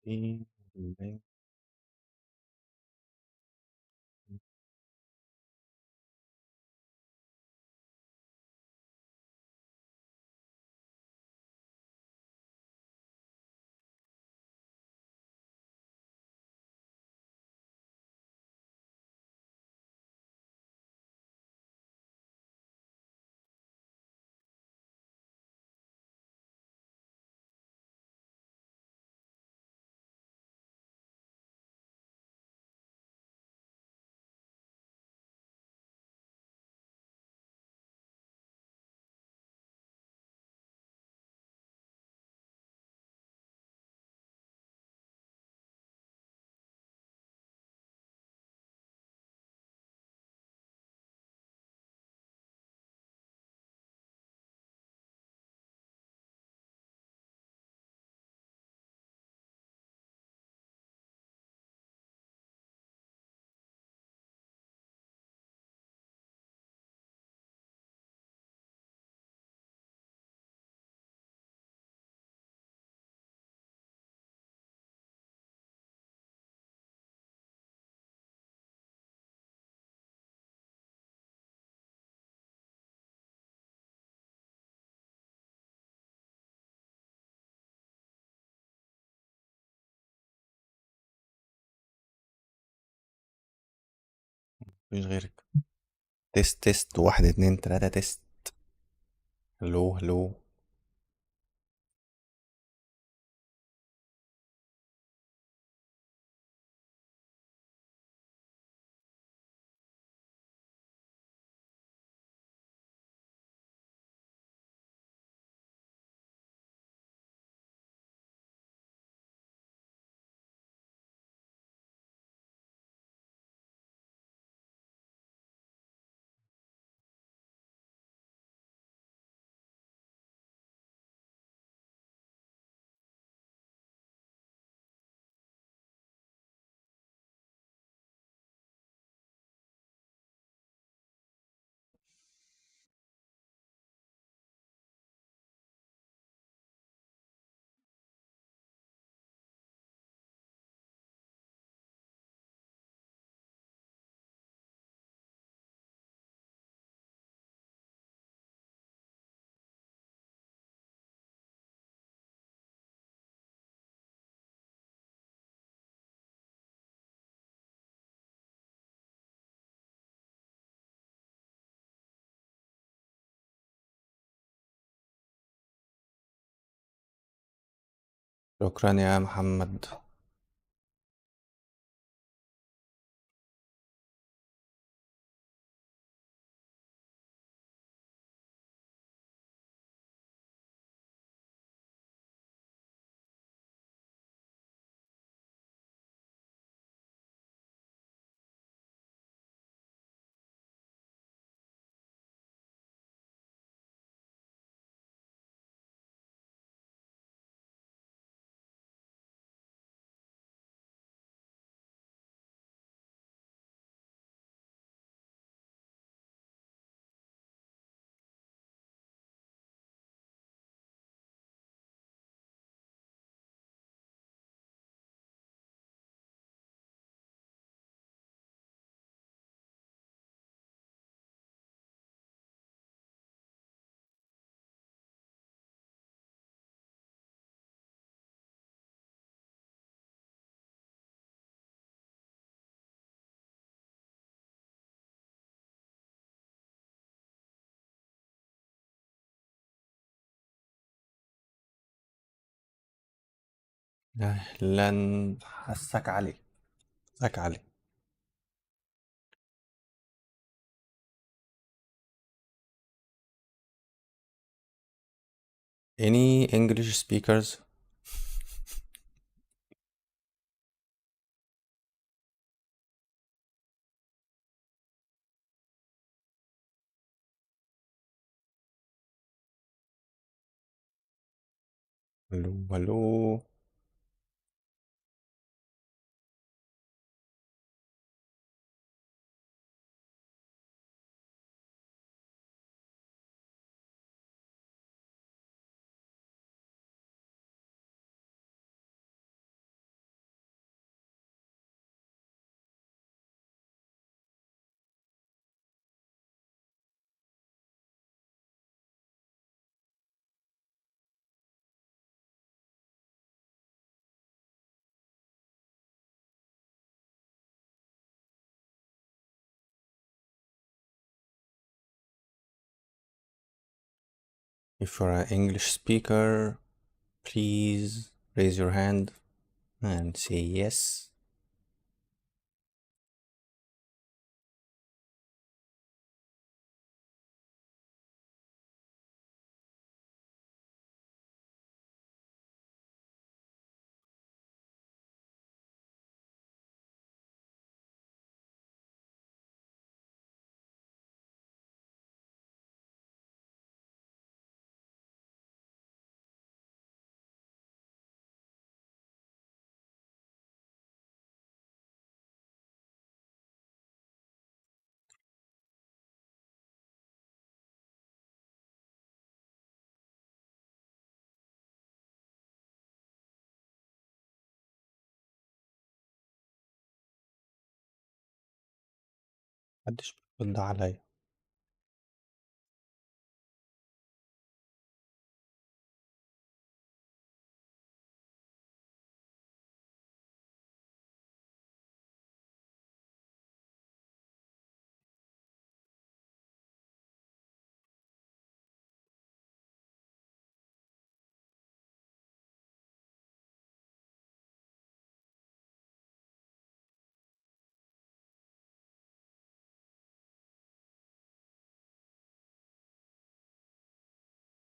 في الليل. مفيش غيرك. تيست تيست، واحد اتنين تلاتة تيست. هلو هلو. شكرا يا محمد. اهلا. حسك علي. حسك علي. any English speakers. هلو هلو. If you're an English speaker, please raise your hand and say yes. محدش بيرد عليا.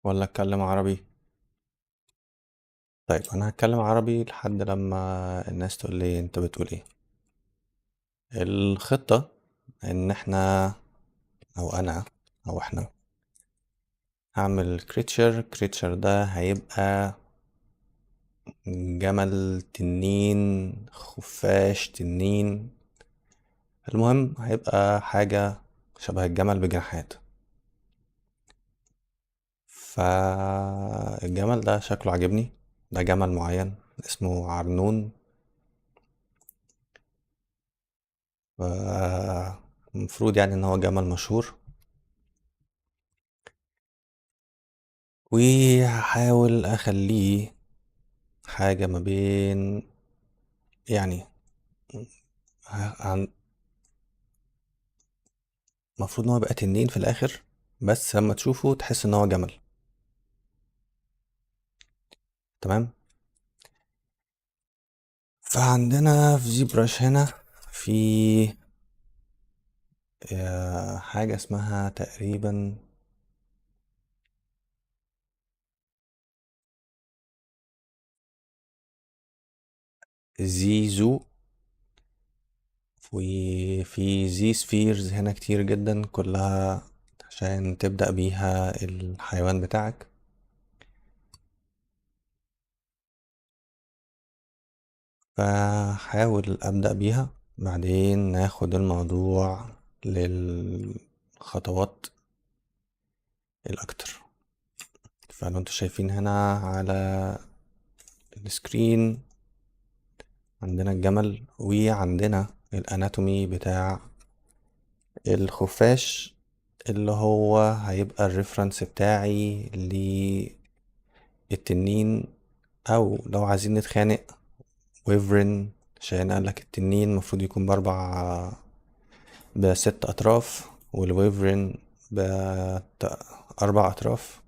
ولا اتكلم عربي؟ طيب انا هتكلم عربي لحد لما الناس تقول لي انت بتقول ايه. الخطة ان احنا او انا او احنا هعمل كريتشر ده هيبقى جمل تنين خفاش تنين. المهم هيبقى حاجة شبه الجمل بجناحات. فالجمل ده شكله عجبني. ده جمل معين اسمه عرنون. المفروض يعني ان هو جمل مشهور. وهحاول اخليه حاجة ما بين يعني عن المفروض ان هو يبقى تنين في الاخر، بس لما تشوفه تحس ان هو جمل. تمام. فعندنا في زيبراش هنا في حاجة اسمها تقريبا زيزو. وفي زي سفيرز هنا كتير جدا كلها عشان تبدأ بيها الحيوان بتاعك. فحاول أبدأ بيها، بعدين ناخد الموضوع للخطوات الأكتر. فلو انتوا شايفين هنا على السكرين عندنا الجمل وعندنا الاناتومي بتاع الخفاش اللي هو هيبقى الريفرنس بتاعي للتنين. او لو عايزين نتخانق ويفرن، عشان قالك التنين المفروض يكون بست اطراف والويفرن باربع اطراف.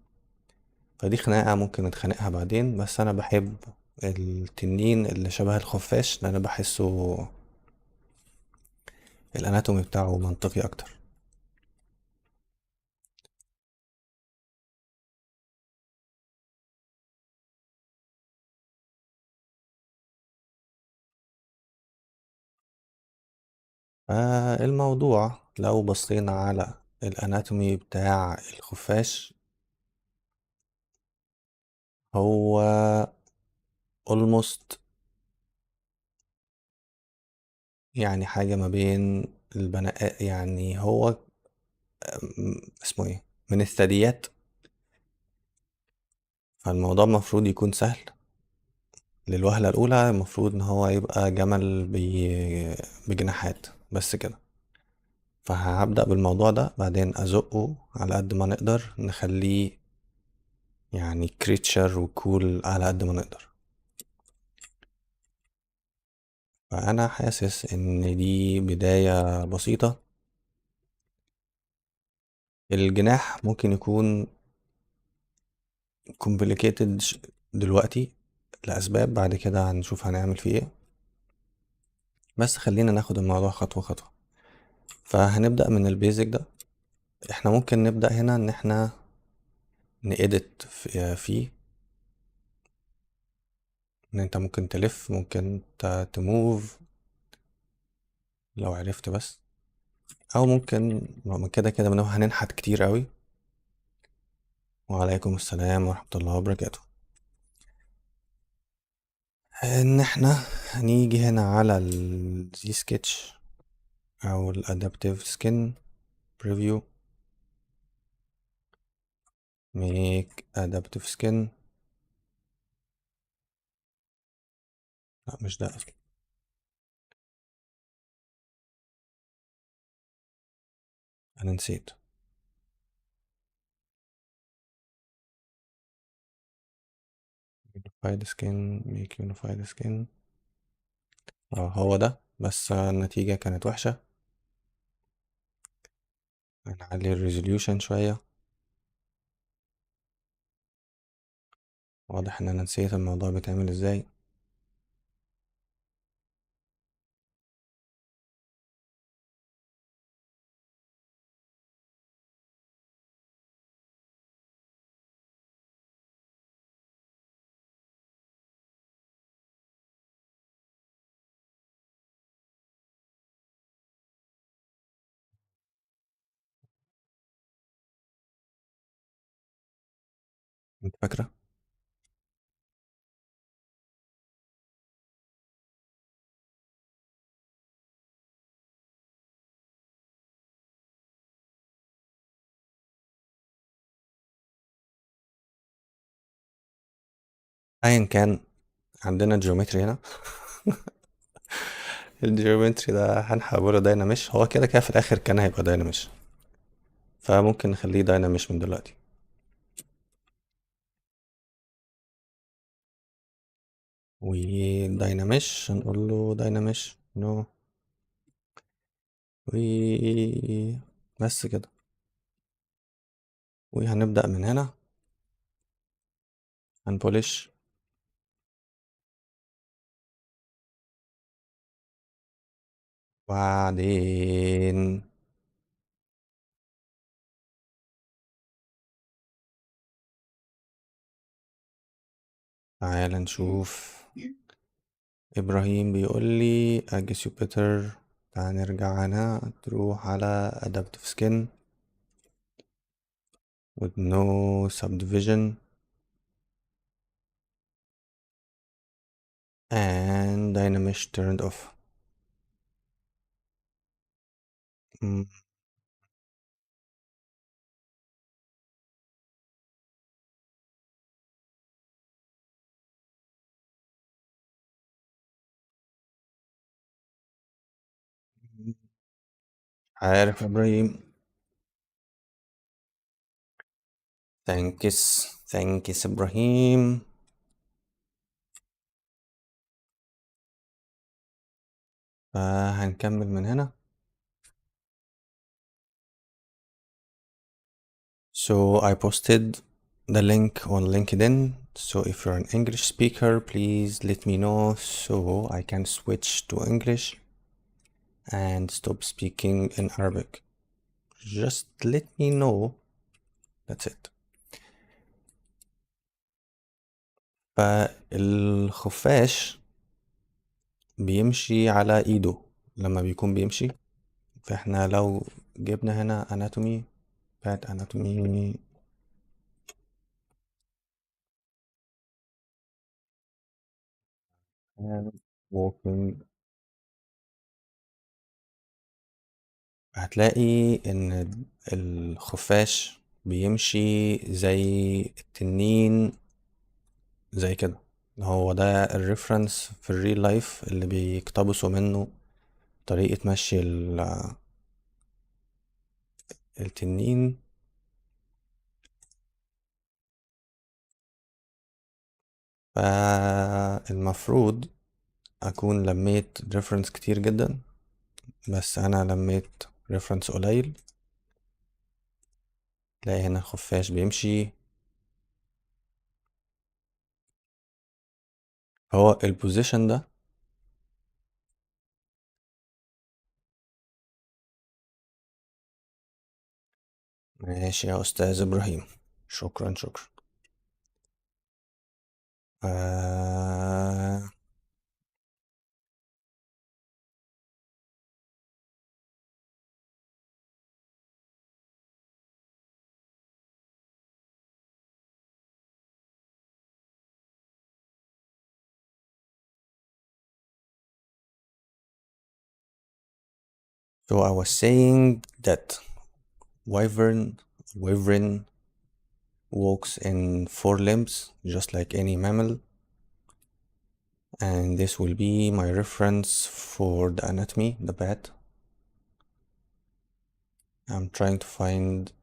فدي خناقة ممكن نتخانقها بعدين، بس انا بحب التنين اللي شبه الخفاش لان انا بحسه الاناتومي بتاعه منطقي اكتر. فالموضوع لو بصينا على الاناتومي بتاع الخفاش هو almost يعني حاجة ما بين البناء، يعني هو اسمه ايه، من الثدييات. فالموضوع المفروض يكون سهل. للوهلة الأولى المفروض إن هو يبقى جمل بجناحات بس كده. فهبدأ بالموضوع ده، بعدين أزقه على قد ما نقدر نخليه يعني كريتشر وكول على قد ما نقدر. فأنا حاسس إن دي بداية بسيطة. الجناح ممكن يكون complicated دلوقتي لأسباب بعد كده هنشوف هنعمل فيه ايه. بس خلينا ناخد الموضوع خطوة خطوة. فهنبدأ من البيزك ده. احنا ممكن نبدأ هنا ان احنا نedit فيه، ان انت ممكن تلف، ممكن تموف لو عرفت بس، او ممكن من كده كده من هننحت كتير قوي. وعليكم السلام ورحمة الله وبركاته. ان احنا هنيجي هنا على الزي سكتش او الادابتيف سكين بريفيو، ميك ادابتيف سكين. لا مش ده اصلا، انا نسيت. unified skin make unified skin. اه هو ده، بس النتيجة كانت وحشة. هنعلي الريزوليوشن شوية. واضح ان انا نسيت الموضوع بيتعمل ازاي. انت فاكرة؟ ايا كان، عندنا جيومتري هنا. الجيومتري ده هنحوله دايناميش، هو كده كده في الاخر كان هيبقى دايناميش، فممكن نخليه دايناميش من دلوقتي. ودايناميش هنقول له دايناميش نو. و بس كده. وهنبدأ من هنا، هنبولش. وبعدين تعال نشوف. إبراهيم بيقول لي I guess you better. تعال نرجع هنا، تروح على adaptive skin with no subdivision and dynamish turned off. مم. عارف يا إبراهيم. ثانكس إبراهيم. فهنكمل من هنا. So I posted the link on LinkedIn. So if you're an English speaker, please let me know so I can switch to English and stop speaking in Arabic. Just let me know. That's it. فالخفاش بيمشي على ايده لما بيكون بيمشي. فاحنا لو جبنا هنا anatomy بات anatomy and walking، هتلاقي ان الخفاش بيمشي زي التنين، زي كده. هو ده الريفرنس في الريل لايف اللي بيقتبسوا منه طريقة مشي التنين. فالمفروض اكون لميت ريفرنس كتير جدا، بس انا لميت ريفرنس قليل. تلاقي هنا الخفاش بيمشي هو البوزيشن ده. ماشي يا أستاذ إبراهيم، شكرا شكرا. آه... So I was saying that wyvern walks in four limbs, just like any mammal. And this will be my reference for the anatomy, the bat. I'm trying to find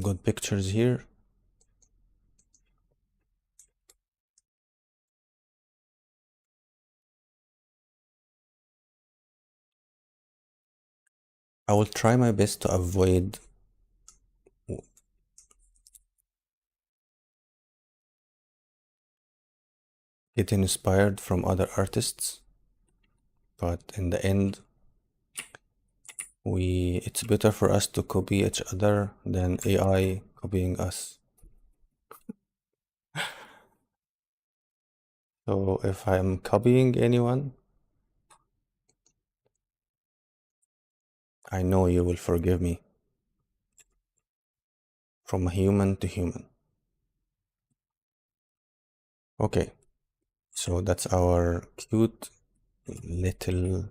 good pictures here. I will try my best to avoid getting inspired from other artists, but in the end, it's better for us to copy each other than AI copying us. So if I'm copying anyone, I know you will forgive me. From human to human. Okay, so that's our cute little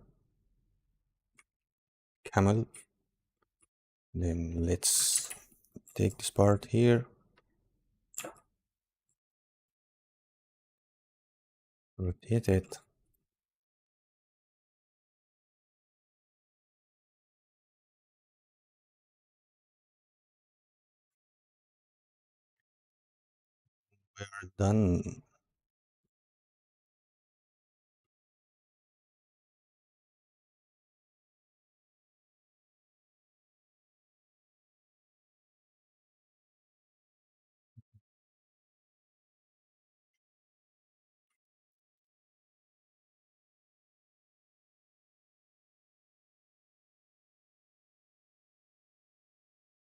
camel. Then let's take this part here, rotate it. We're done.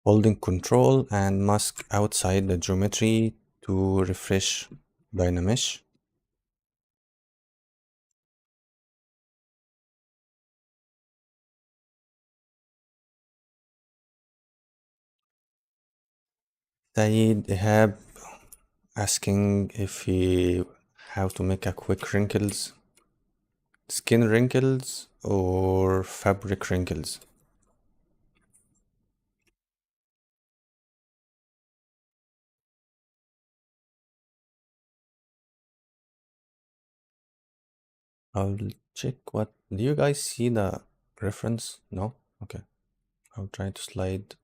Holding control and mask outside the geometry to refresh Dynamesh. Saeed Ihab asking if he how to make a quick wrinkles, skin wrinkles or fabric wrinkles. I'll check what. Do you guys see the reference? No? Okay. I'll try to slide.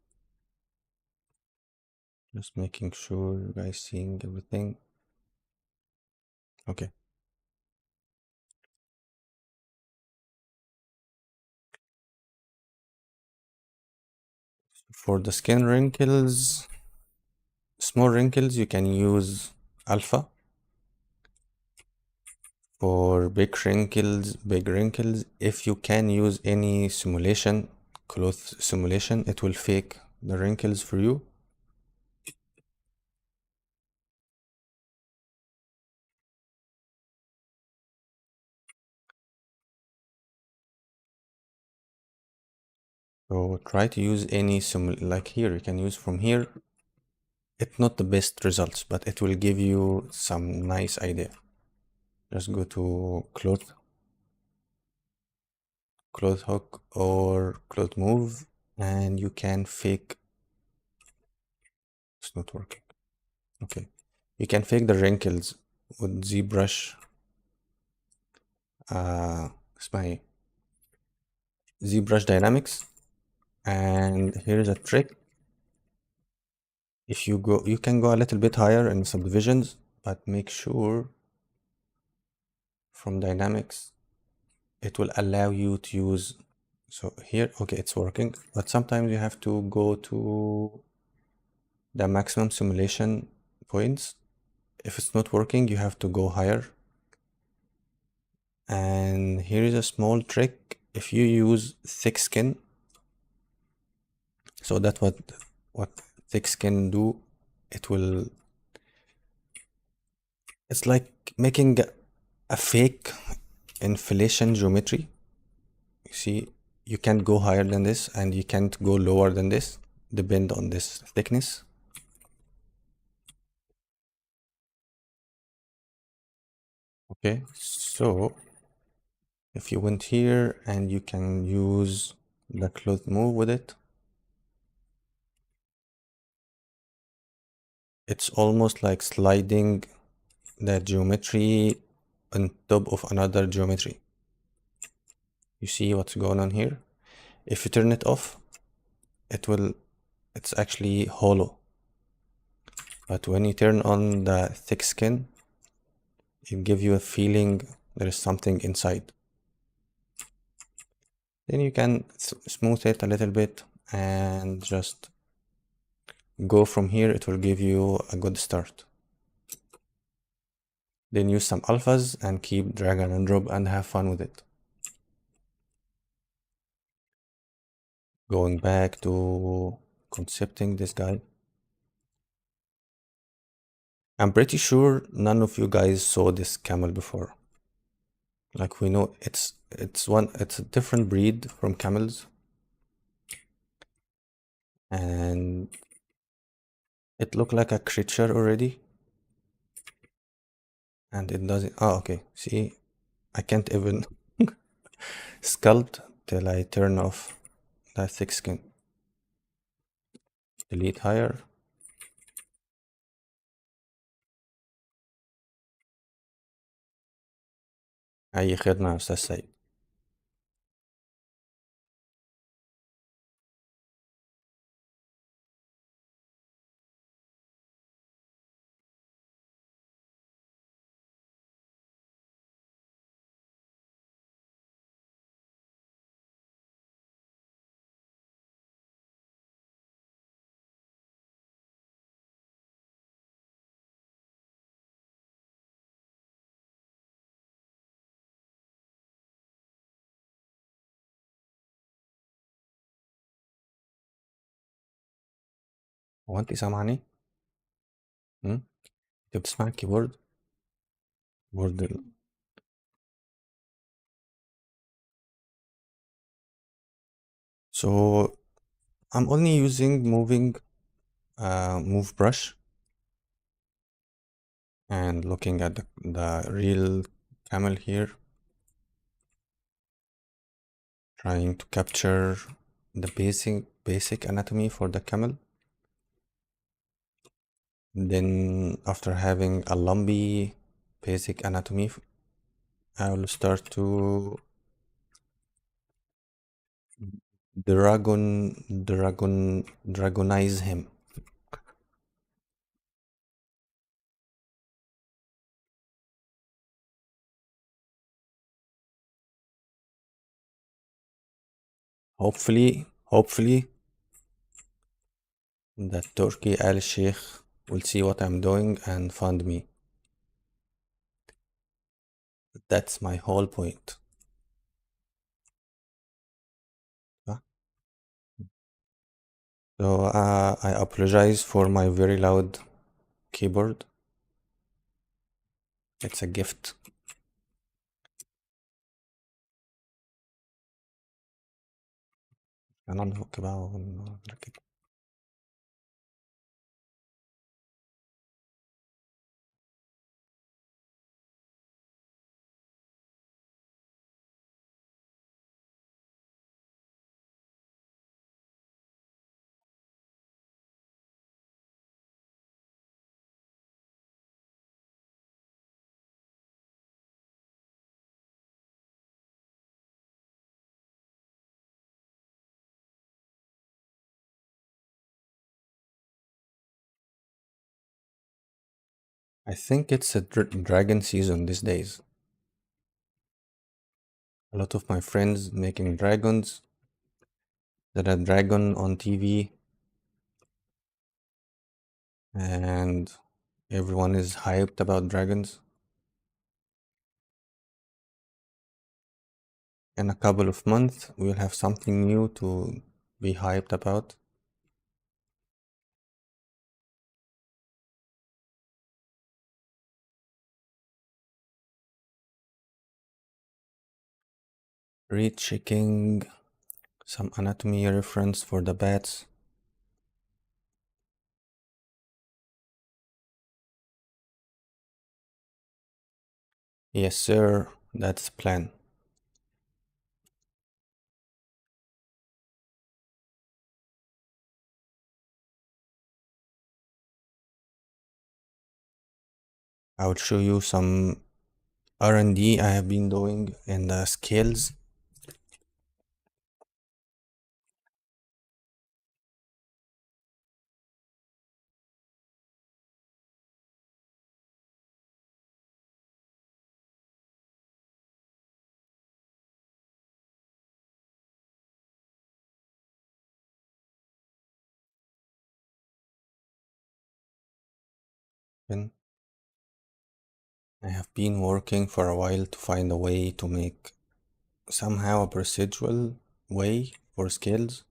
Just making sure you guys seeing everything. Okay. For the skin wrinkles, small wrinkles, you can use alpha. For big wrinkles, if you can use any simulation, cloth simulation, it will fake the wrinkles for you. So try to use any like here, you can use from here. It's not the best results, but it will give you some nice idea. Just go to cloth hook or cloth move, and you can fake. It's not working. Okay, you can fake the wrinkles with ZBrush. اسمها ايه ZBrush Dynamics. And here's a trick. If you can go a little bit higher in subdivisions, but make sure from Dynamics it will allow you to use. So here, okay, it's working, but sometimes you have to go to the maximum simulation points. If it's not working, you have to go higher, And here is a small trick. If you use thick skin, so that's what thick skin do. It will, it's like making a fake inflation geometry. You see, you can't go higher than this and you can't go lower than this, depend on this thickness. Okay, so if you went here and you can use the cloth move with it, it's almost like sliding the geometry on top of another geometry. You see what's going on here? If you turn it off, it will, it's actually hollow. But when you turn on the thick skin, it gives you a feeling there is something inside. Then you can smooth it a little bit and just go from here. It will give you a good start. Then use some alphas and keep drag and drop and have fun with it. Going back to concepting this guy. I'm pretty sure none of you guys saw this camel before. Like we know it's a different breed from camels. And it looked like a creature already. And it doesn't, oh okay, see, I can't even sculpt till I turn off the thick skin. Delete higher. أي خدمة يا أستاذ سيد. هو أنت سامعني؟ أنت بتسمع الكيبورد؟ كيبورد So I'm only using move brush and looking at the real camel here, trying to capture the basic anatomy for the camel. Then after having a lumpy basic anatomy, I will start to dragonize him. Hopefully that Turkey Al Sheikh will see what I'm doing and fund me. That's my whole point. Huh? So I apologize for my very loud keyboard. It's a gift. هننفك بقى ونركب. I think it's a dragon season these days. A lot of my friends making dragons. There are dragon on TV. And everyone is hyped about dragons. In a couple of months, we'll have something new to be hyped about. Rechecking some anatomy reference for the bats. Yes, sir, that's the plan. I will show you some R&D I have been doing in the scales. And I have been working for a while to find a way to make somehow a procedural way for scales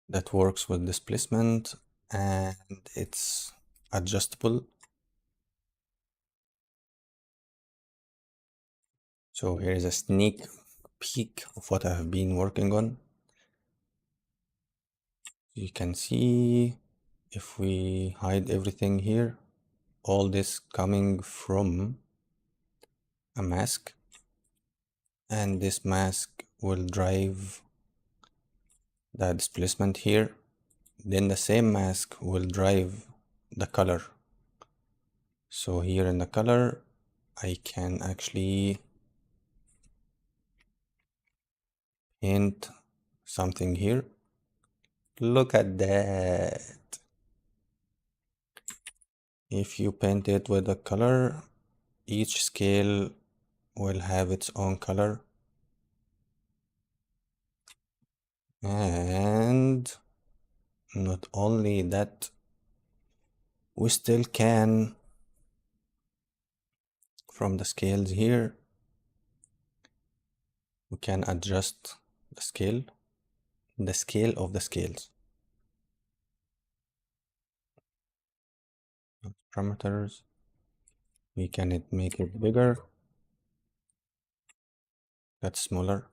that works with displacement and it's adjustable. So here is a sneak peek of what I have been working on. You can see if we hide everything here, all this coming from a mask, and this mask will drive the displacement here. Then the same mask will drive the color. So here in the color, I can actually paint something here. Look at that. If you paint it with a color, each scale will have its own color. And not only that, we still can, from the scales here, we can adjust the scale of the scales. Parameters, we can make it bigger, that's smaller,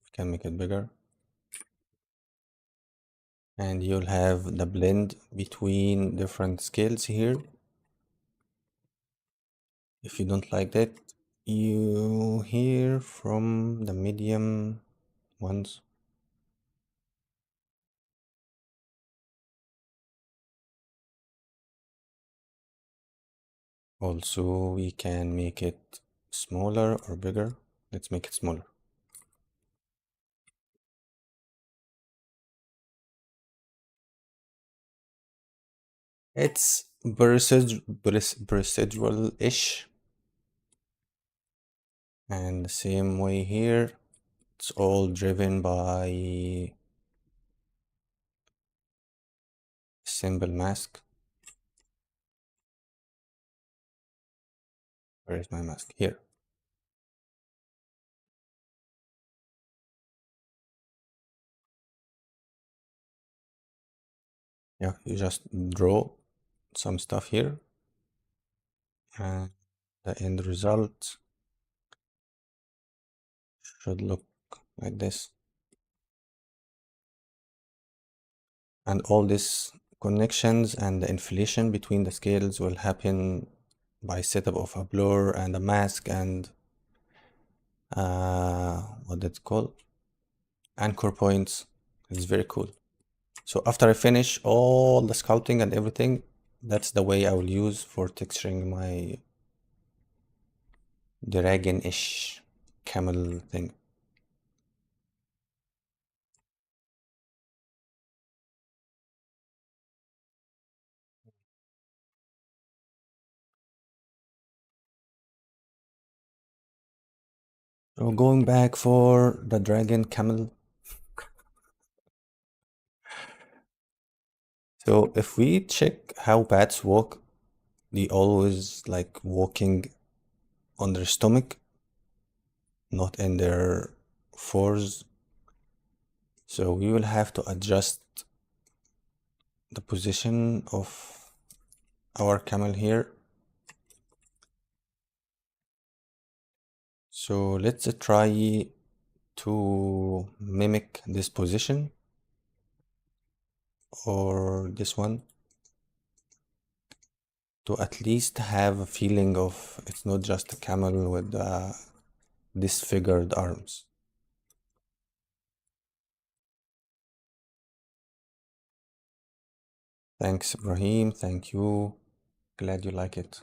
we can make it bigger. And you'll have the blend between different scales here. If you don't like that, you hear from the medium ones. Also, we can make it smaller or bigger. Let's make it smaller. It's procedural-ish. And the same way here, it's all driven by simple mask. Where is my mask? Here. Yeah, you just draw some stuff here and the end result should look like this. And all these connections and the inflation between the scales will happen by setup of a blur and a mask and what that's called, anchor points. It's very cool. So after I finish all the sculpting and everything, that's the way I will use for texturing my dragon-ish camel thing. So going back for the dragon camel. So if we check how bats walk, they always like walking on their stomach, not in their fours. So we will have to adjust the position of our camel here. So let's try to mimic this position or this one to at least have a feeling of it's not just a camel with disfigured arms. Thanks, Ibrahim. Thank you. Glad you like it.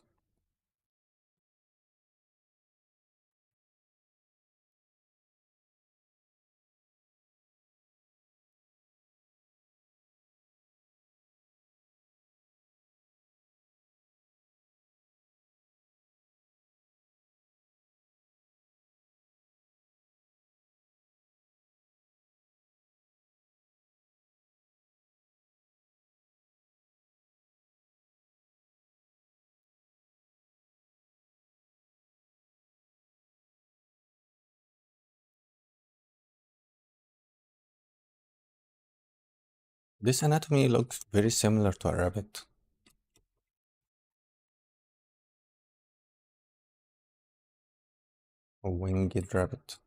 This anatomy looks very similar to a rabbit, a winged rabbit.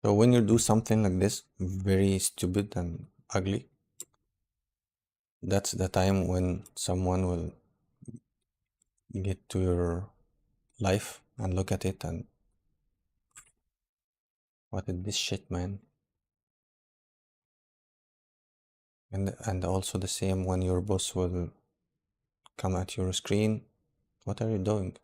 So when you do something like this, very stupid and ugly, that's the time when someone will get to your life and look at it and what is this shit, man? And also the same when your boss will come at your screen. What are you doing?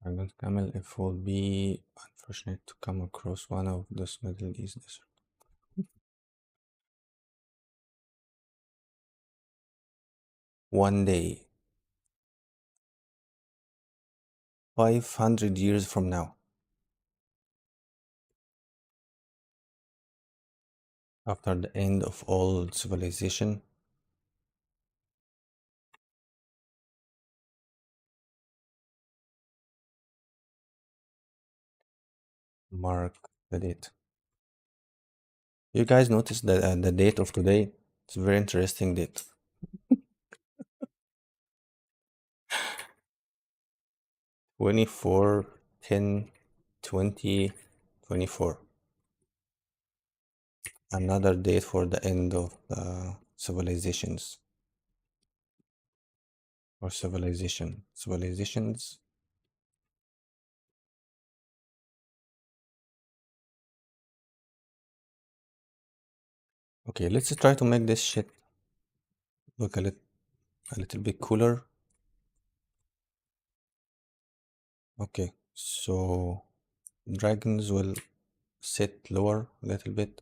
Argent Camel, it will be unfortunate to come across one of those Middle East desert. One day, 500 years from now, after the end of all civilization, mark the date. You guys notice that the date of today? It's a very interesting date. 24, 10, 20, 24. Another date for the end of the civilizations or civilization. Civilizations. Okay, let's try to make this shit look a little bit cooler. Okay, so dragons will sit lower a little bit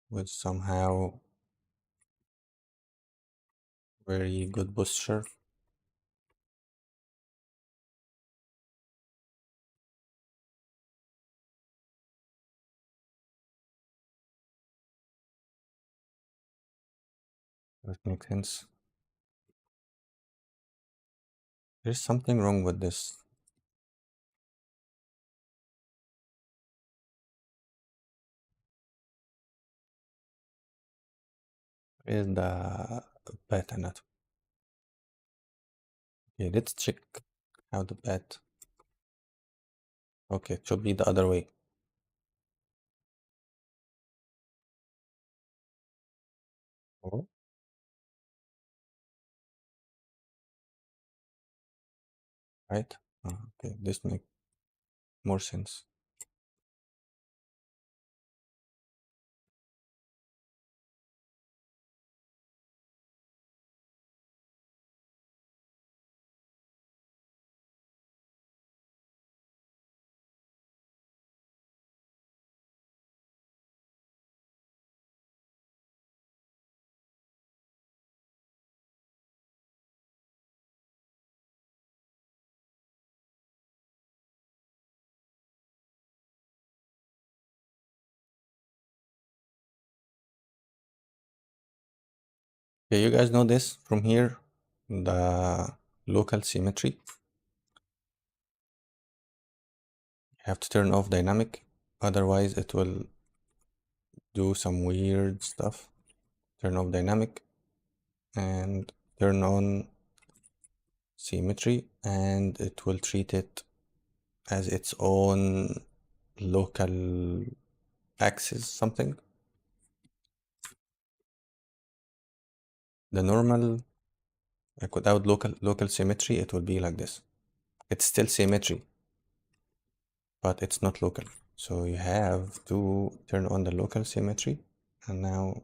with somehow very good posture. That makes sense. There's something wrong with this. is the bat anatomy. Okay, let's check how the bat. Okay, it should be the other way. Oh, right? Okay, this makes more sense. Okay, you guys know this from here, the local symmetry. You have to turn off dynamic, otherwise it will do some weird stuff. Turn off dynamic and turn on symmetry, and it will treat it as its own local axis something. The normal, like without local symmetry, it will be like this. It's still symmetry, but it's not local. So you have to turn on the local symmetry, and now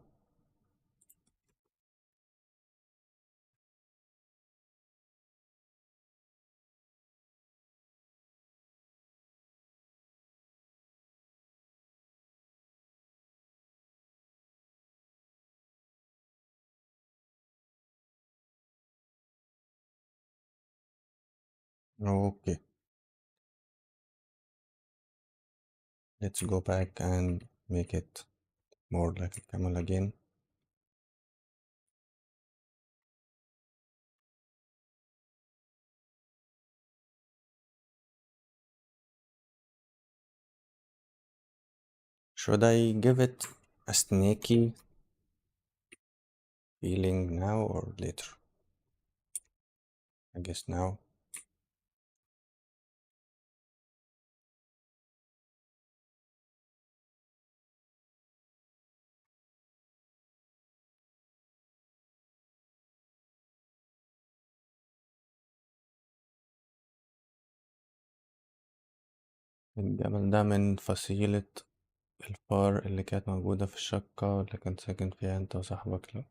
okay, let's go back and make it more like a camel again. Should I give it a snaky feeling now or later? I guess now. الجمل ده من فصيلة الفار اللي كانت موجودة في الشقة اللي كان ساكن فيها انت وصاحبك. لا،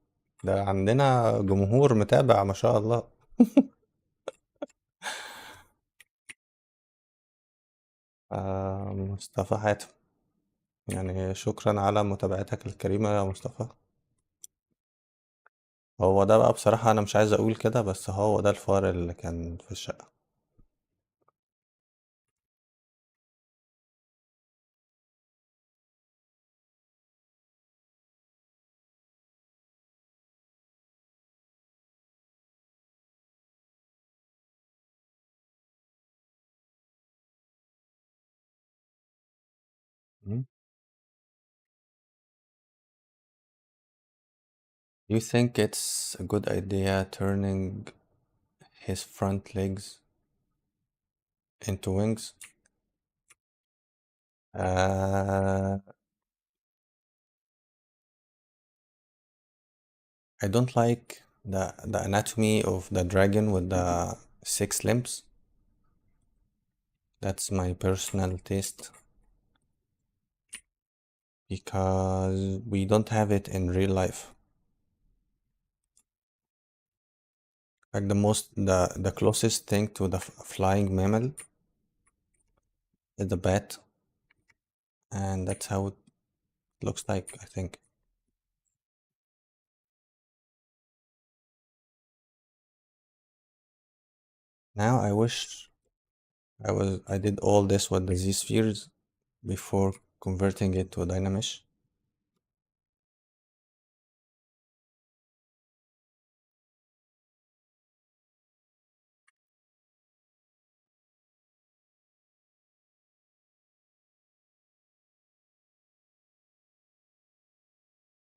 ده عندنا جمهور متابع ما شاء الله. مصطفى حاتم، يعني شكرا على متابعتك الكريمة يا مصطفى. هو ده بقى بصراحة، أنا مش عايز أقول كده، بس هو ده الفار اللي كان في الشقة. مم. You think it's a good idea turning his front legs into wings? Uh, I don't like the anatomy of the dragon with the 6 limbs. That's my personal taste because we don't have it in real life. Like the closest thing to the flying mammal is the bat, and that's how it looks like, I think. Now I wish I did all this with the Z spheres before converting it to a Dynamesh.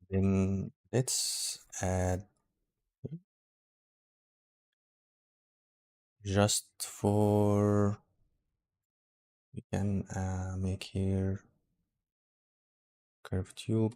Then Let's add just for, we can make here curve tube.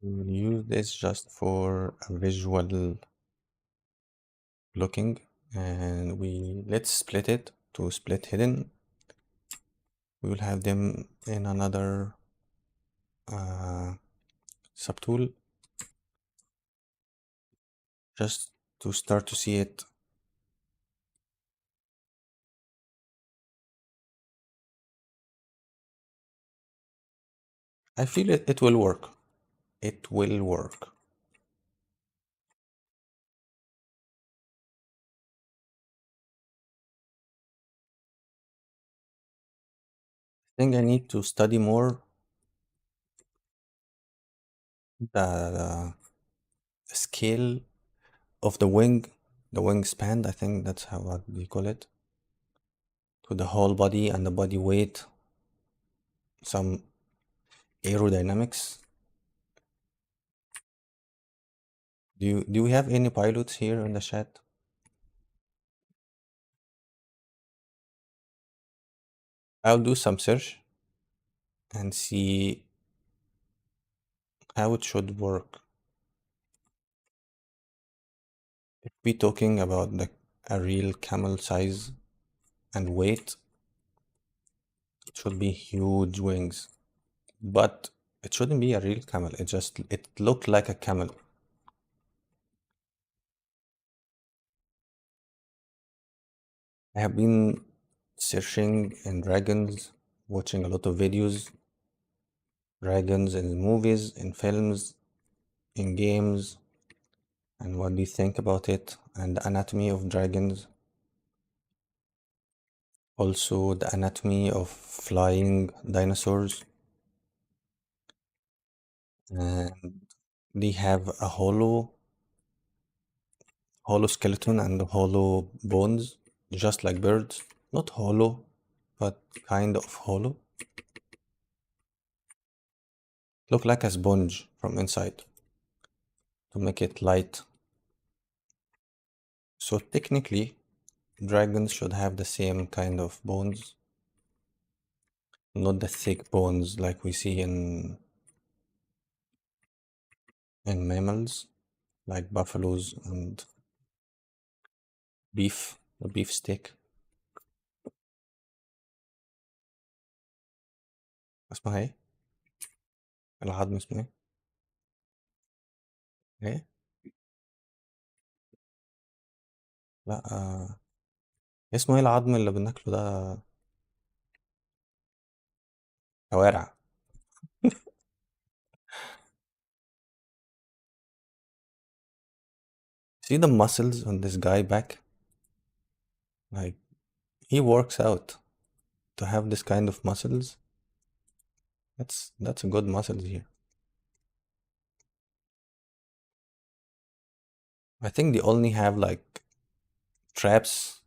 We will use this just for a visual looking, and let's split it to split hidden. We will have them in another subtool just to start to see it. I feel it will work. It will work. I think I need to study more the scale of the wingspan. I think that's how what we call it. To the whole body and the body weight, some aerodynamics. Do we have any pilots here in the chat? I'll do some search and see how it should work. If we talking about a real camel size and weight, it should be huge wings. But it shouldn't be a real camel. It looked like a camel. I have been searching in dragons, watching a lot of videos, dragons in movies, in films, in games, and what do you think about it, and the anatomy of dragons. Also the anatomy of flying dinosaurs. And they have a hollow skeleton and hollow bones, just like birds. Not hollow, but kind of hollow. Look like a sponge from inside to make it light. So technically, dragons should have the same kind of bones, not the thick bones like we see in mammals, like buffaloes and beef, the beef steak. اسمها ايه؟ العظم اسمه ايه؟ ايه؟ لا اسمه ايه العظم اللي بناكله ده؟ كوارع. See the muscles on this guy back? Like, he works out to have this kind of muscles. That's a good muscles here. I think they only have like traps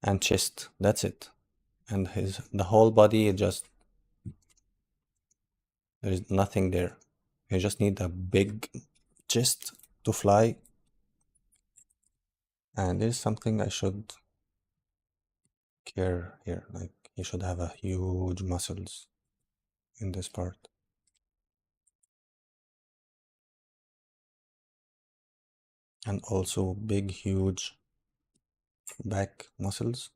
and chest. That's it. And the whole body just there's nothing there. You just need a big chest to fly. And there's something I should care here. Like you should have a huge muscles in this part. And also big huge back muscles.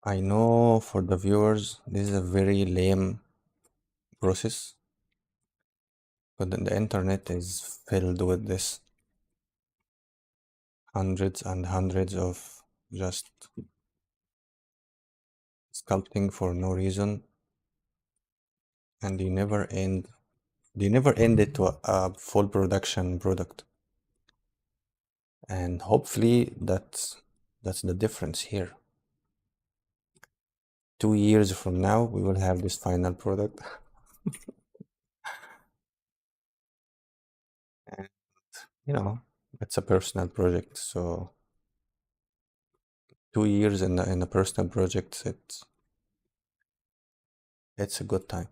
I know for the viewers, this is a very lame process, but then the internet is filled with this hundreds and hundreds of just sculpting for no reason, and they never end it to a full production product. And hopefully that's the difference here. 2 years from now we will have this final product. And you know, it's a personal project, so 2 years in a personal project, it's a good time.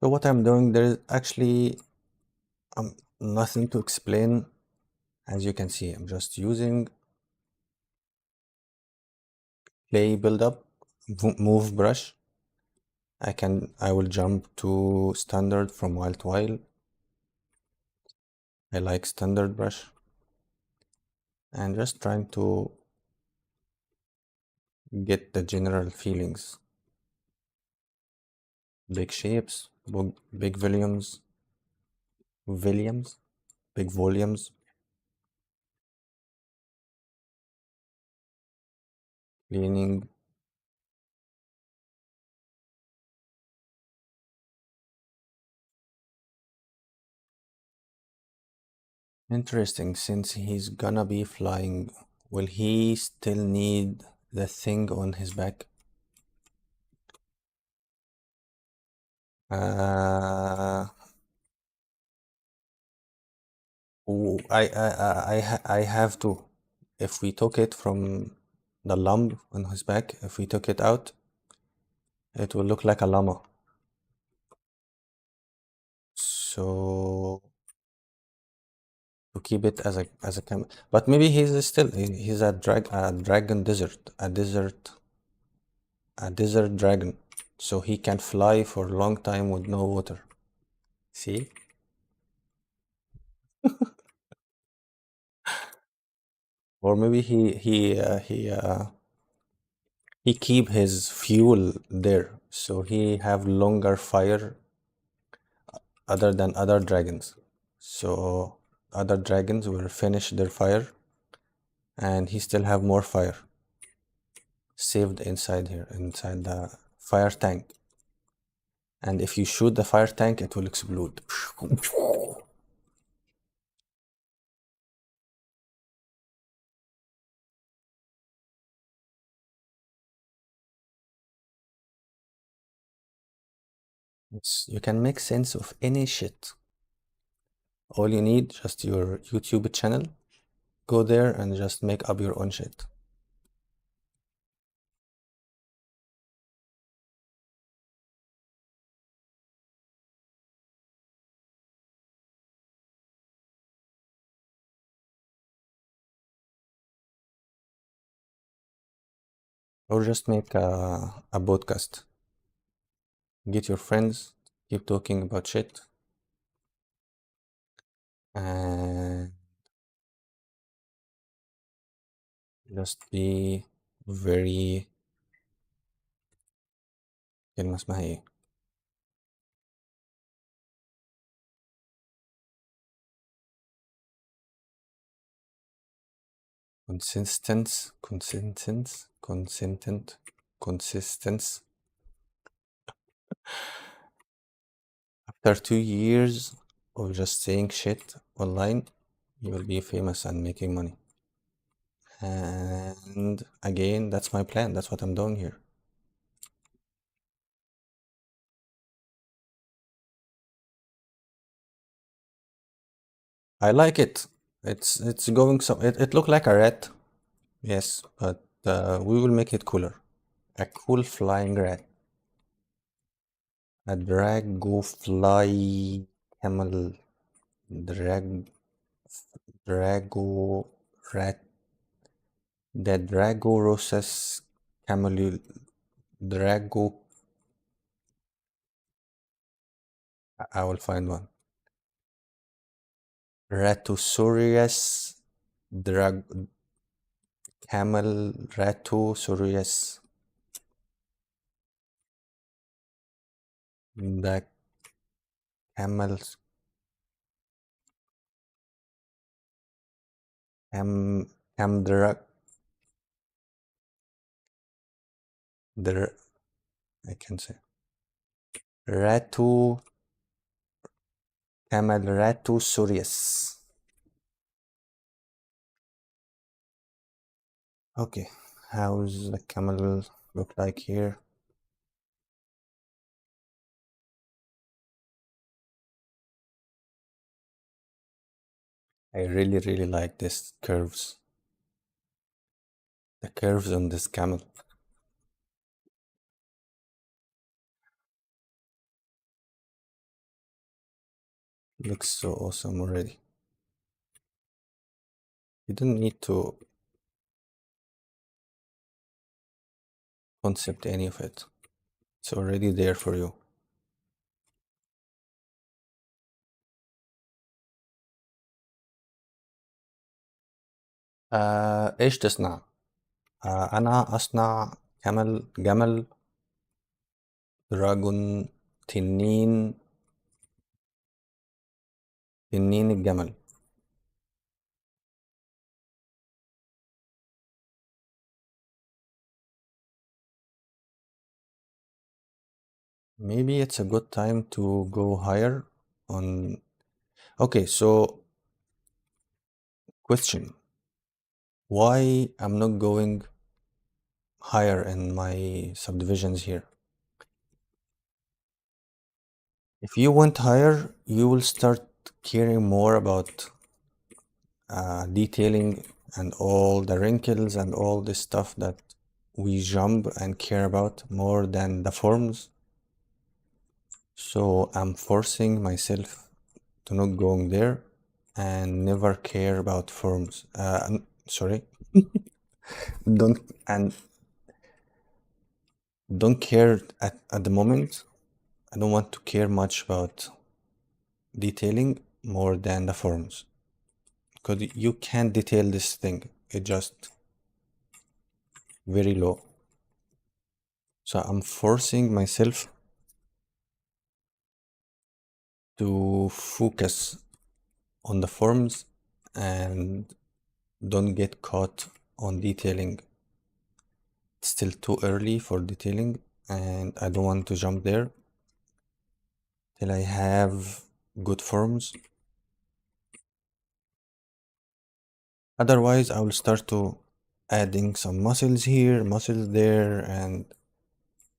So what I'm doing, there is actually nothing to explain. As you can see, I'm just using play buildup, move brush. I will jump to standard from while to while. I like standard brush, and just trying to get the general feelings. Big shapes, big volumes, big volumes, cleaning. Interesting, since he's gonna be flying, will he still need the thing on his back? Uh, I have to. If we took it from the lump on his back, if we took it out, it will look like a llama. So to keep it as a camel, but maybe he's a dragon desert, a desert dragon, so he can fly for a long time with no water. See? Or maybe he keep his fuel there, so he have longer fire other than other dragons. So other dragons will finish their fire, and he still have more fire saved inside here, inside the fire tank. And if you shoot the fire tank, it will explode. You can make sense of any shit. All you need, just your YouTube channel. Go there and just make up your own shit. Or just make a podcast. Get your friends, keep talking about shit, and just be very كلمة اسمها ايه consistent. After 2 years of just saying shit online, you will be famous and making money. And again, that's my plan. That's what I'm doing here. I like it. It's going so it looked like a rat, yes, but we will make it cooler. A cool flying rat. A dragonfly camel. Drag Drago rat. The Dragorosus Camel Drago. I will find one. Ratosaurus Drag Camel Ratosaurus. The camels cam drag the I can say Ratu Camel Ratosaurus. Okay, how's the camel look like here? I really like this curves. The curves on this camel looks so awesome already. You don't need to concept any of it. It's already there for you. ايش تصنع؟ انا اصنع جمل دراجون تنين تنين الجمل. Maybe it's a good time to go higher on. Okay, so question. Why I'm not going higher in my subdivisions here? If you went higher, you will start caring more about detailing and all the wrinkles and all this stuff that we jump and care about more than the forms. So I'm forcing myself to not going there and never care about forms. Sorry, don't and don't care at the moment. I don't want to care much about detailing more than the forms because you can't detail this thing. It just very low. So I'm forcing myself to focus on the forms and don't get caught on detailing. It's still too early for detailing and I don't want to jump there till I have good forms. Otherwise, I will start to adding some muscles here, muscles there, and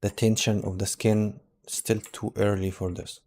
the tension of the skin. Still too early for this.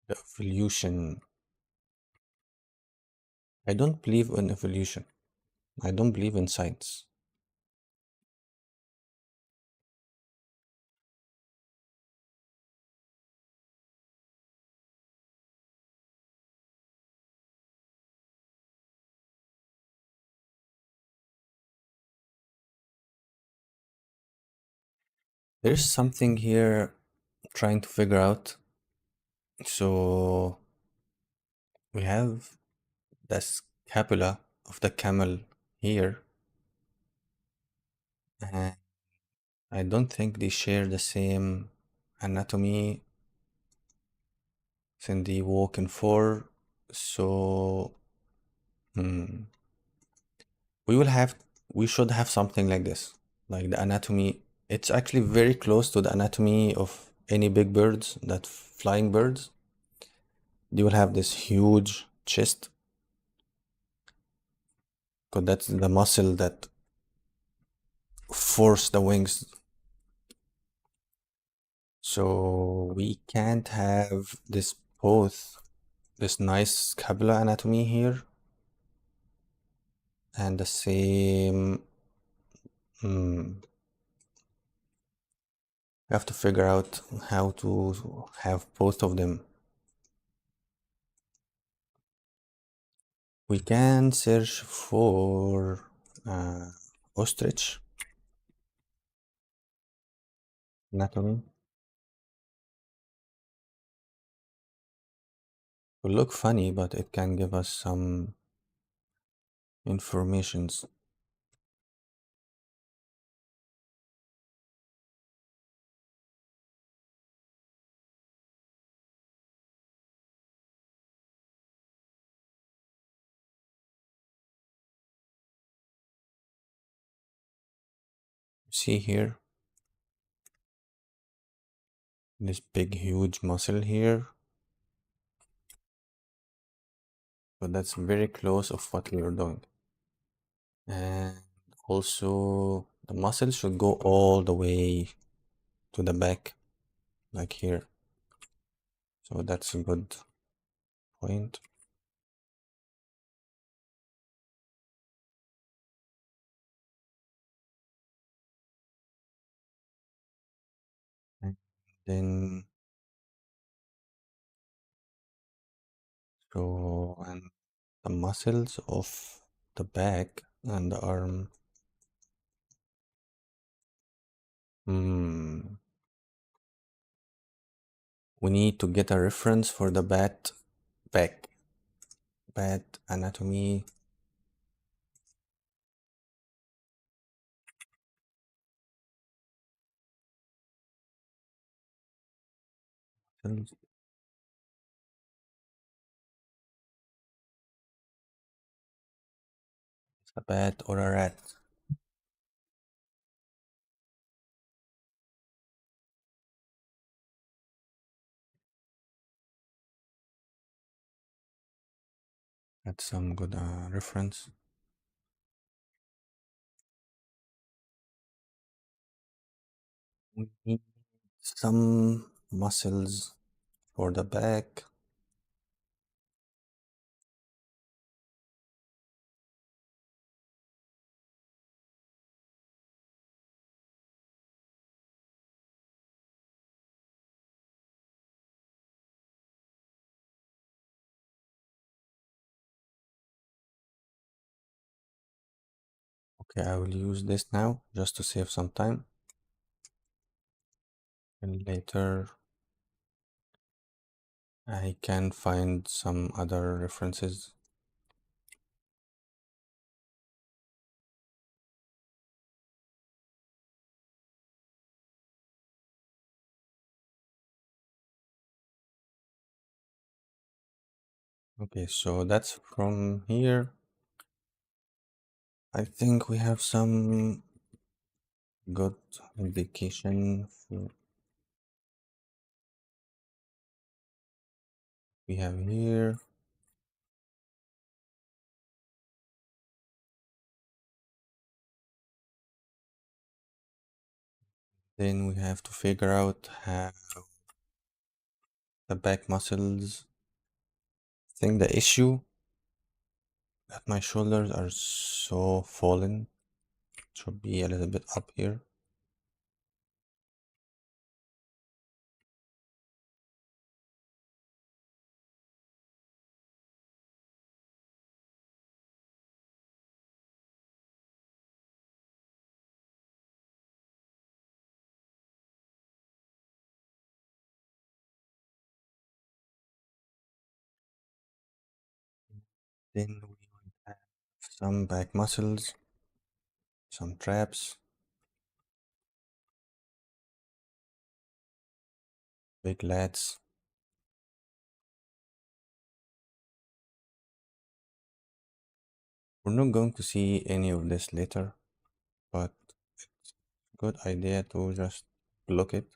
The evolution. I don't believe in evolution. I don't believe in science. There's something here trying to figure out. So we have the scapula of the camel here, and I don't think they share the same anatomy Cindy walk in four. So hmm, we will have we should have something like this. Like the anatomy, it's actually very close to the anatomy of any big birds, that flying birds. They will have this huge chest, because that's the muscle that force the wings. So we can't have this nice scapula anatomy here and the same. Hmm, we have to figure out how to have both of them. We can search for uh, ostrich anatomy. Will look funny, but it can give us some informations. See here, this big, huge muscle here. So that's very close of what we are doing. And also, the muscle should go all the way to the back, like here. So that's a good point. And then, and the muscles of the back and the arm. Hmm. We need to get a reference for the back, bat anatomy. It's a bat or a rat. That's some good reference. We need some muscles for the back. Okay, I will use this now just to save some time. And later I can find some other references. Okay, so that's from here. I think we have some good indication for we have here. Then we have to figure out how the back muscles. I think the issue that my shoulders are so fallen should be a little bit up here. Then we will have some back muscles, some traps, big lats. We're not going to see any of this later, but it's a good idea to just block it.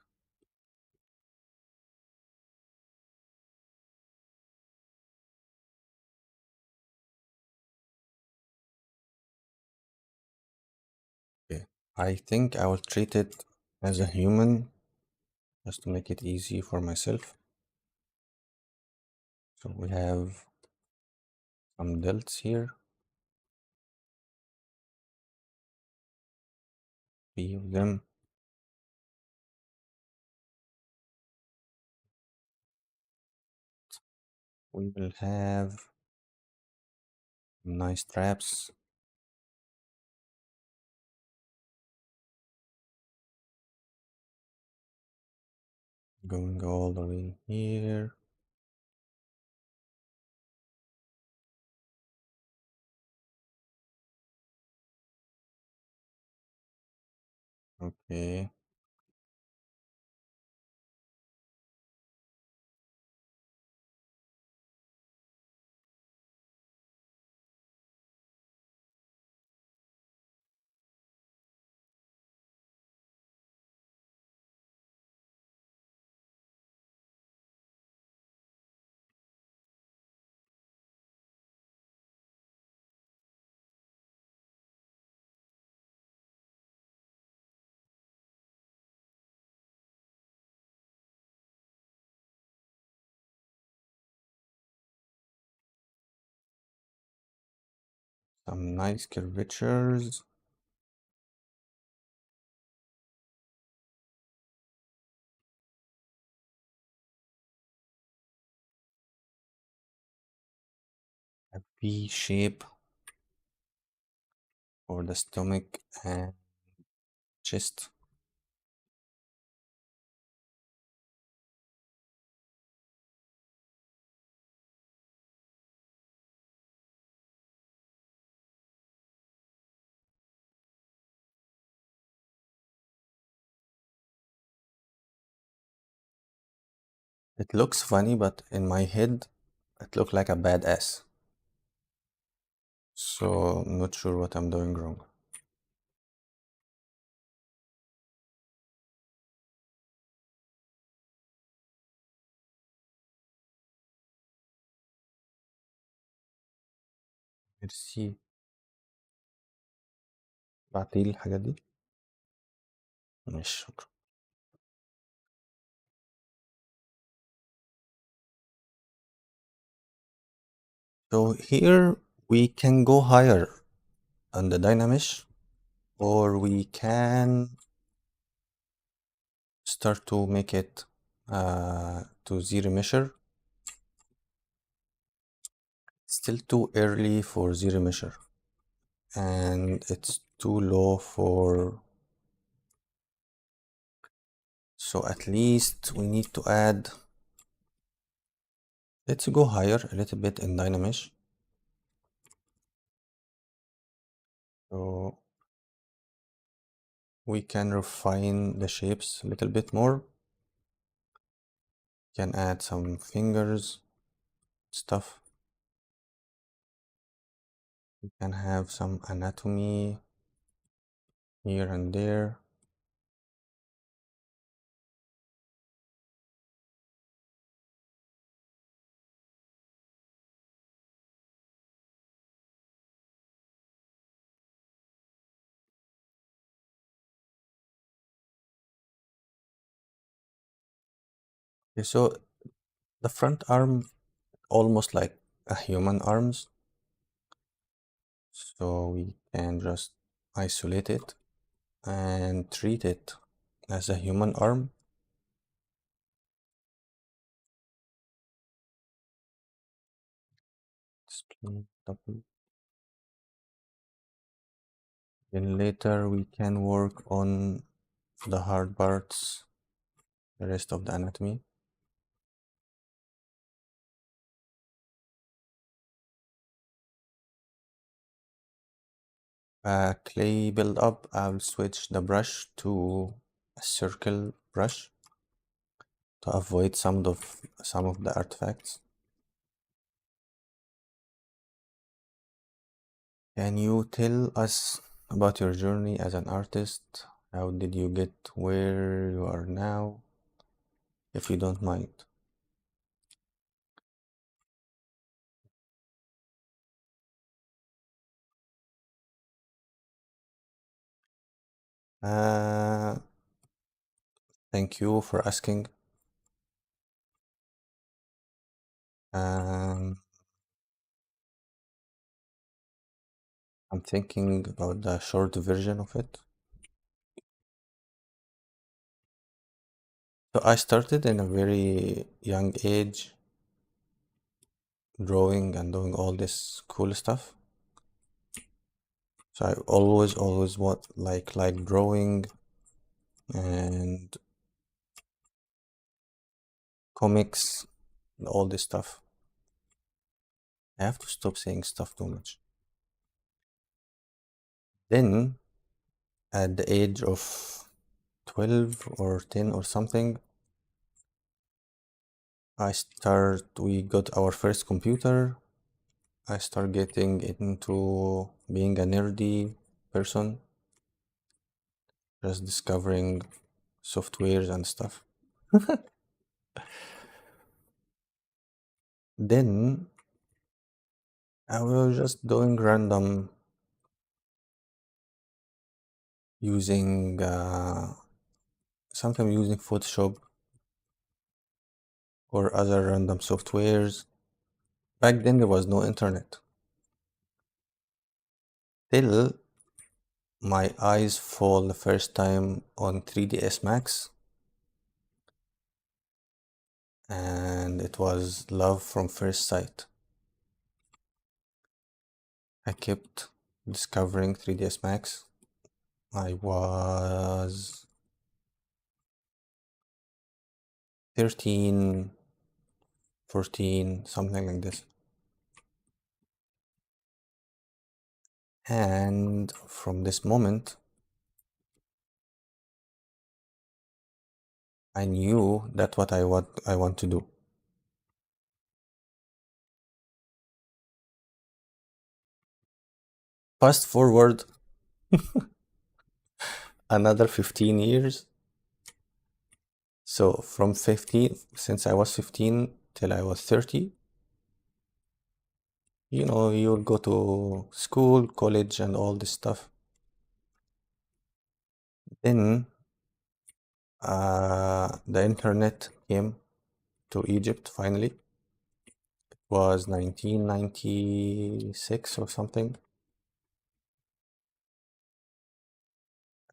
Okay. I think I will treat it as a human just to make it easy for myself. So we have some delts here, 3 of them. We will have nice traps. Going all the way here. Okay. Some nice curvatures. A V shape for the stomach and chest. It looks funny, but in my head, it looked like a badass. So I'm not sure what I'm doing wrong. ميرسي. بعتيلي الحاجات دي. ماشي، شكرا. So here we can go higher on the Dynamesh, or we can start to make it to zero measure. Still too early for zero measure, and it's too low for. So at least we need to add. Let's go higher a little bit in Dynamesh. So we can refine the shapes a little bit more. Can add some fingers stuff. We can have some anatomy here and there. Okay, so the front arm almost like a human arms. So we can just isolate it and treat it as a human arm. Split double. Then later we can work on the hard parts, the rest of the anatomy. Clay build up, I'll switch the brush to a circle brush to avoid some of the artifacts. Can you tell us about your journey as an artist? How did you get where you are now, if you don't mind? Uh, Thank you for asking. Um, I'm thinking about the short version of it. So I started in a very young age, drawing and doing all this cool stuff. So I always want like drawing and comics and all this stuff. I have to stop saying stuff too much. Then at the age of 12 or 10 or something, we got our first computer. I start getting into being a nerdy person, just discovering softwares and stuff. Then I was just doing random using sometimes using Photoshop or other random softwares. Back then there was no internet. Till my eyes fall the first time on 3ds Max, and it was love from first sight. I kept discovering 3ds Max. I was 13, 14, something like this. And from this moment, I knew that what I want to do. Fast forward another 15 years. So from 15, since I was 15 till I was 30, you'll go to school, college, and all this stuff. Then the internet came to Egypt finally. It was 1996 or something.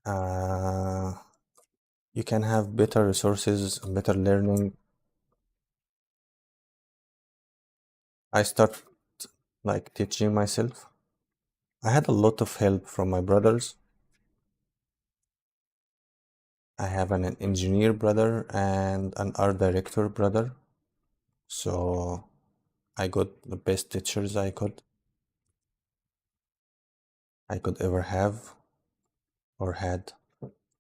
Uh, you can have better resources, better learning. I start like teaching myself. I had a lot of help from my brothers. I have an engineer brother and an art director brother. So I got the best teachers I could ever have or had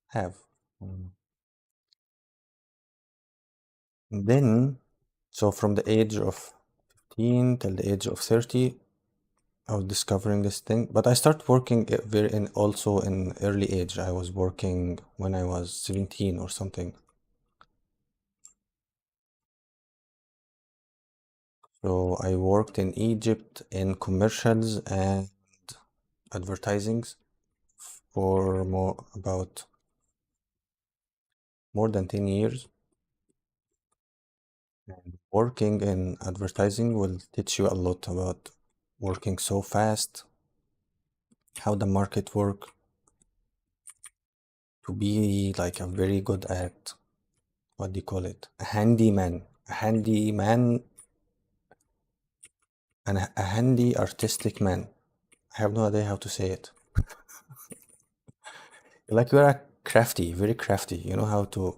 have. Mm. Then, so from the age of 15 till the age of 30, I was discovering this thing. But I started working very in also in early age. I was working when I was 17 or something. So I worked in Egypt in commercials and advertisings for about more than 10 years. And working in advertising will teach you a lot about working so fast, how the market work, to be like a very good at, what do you call it? A handyman and a handy artistic man. I have no idea how to say it. Like you're a crafty, very crafty. You know how to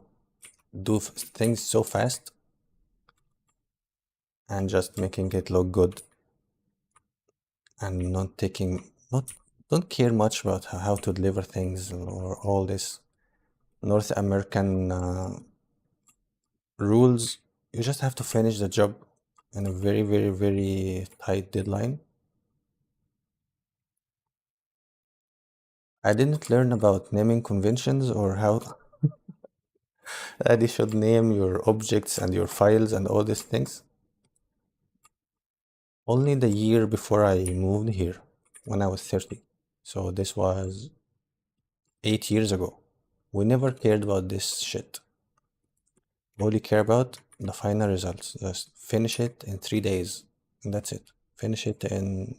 do things so fast and just making it look good and not don't care much about how to deliver things or all this North American rules. You just have to finish the job in a very, very, very tight deadline. I didn't learn about naming conventions or how that you should name your objects and your files and all these things. Only the year before I moved here, when I was 30. So this was 8 years ago. We never cared about this shit. We only care about the final results. Just finish it in 3 days. And that's it. Finish it in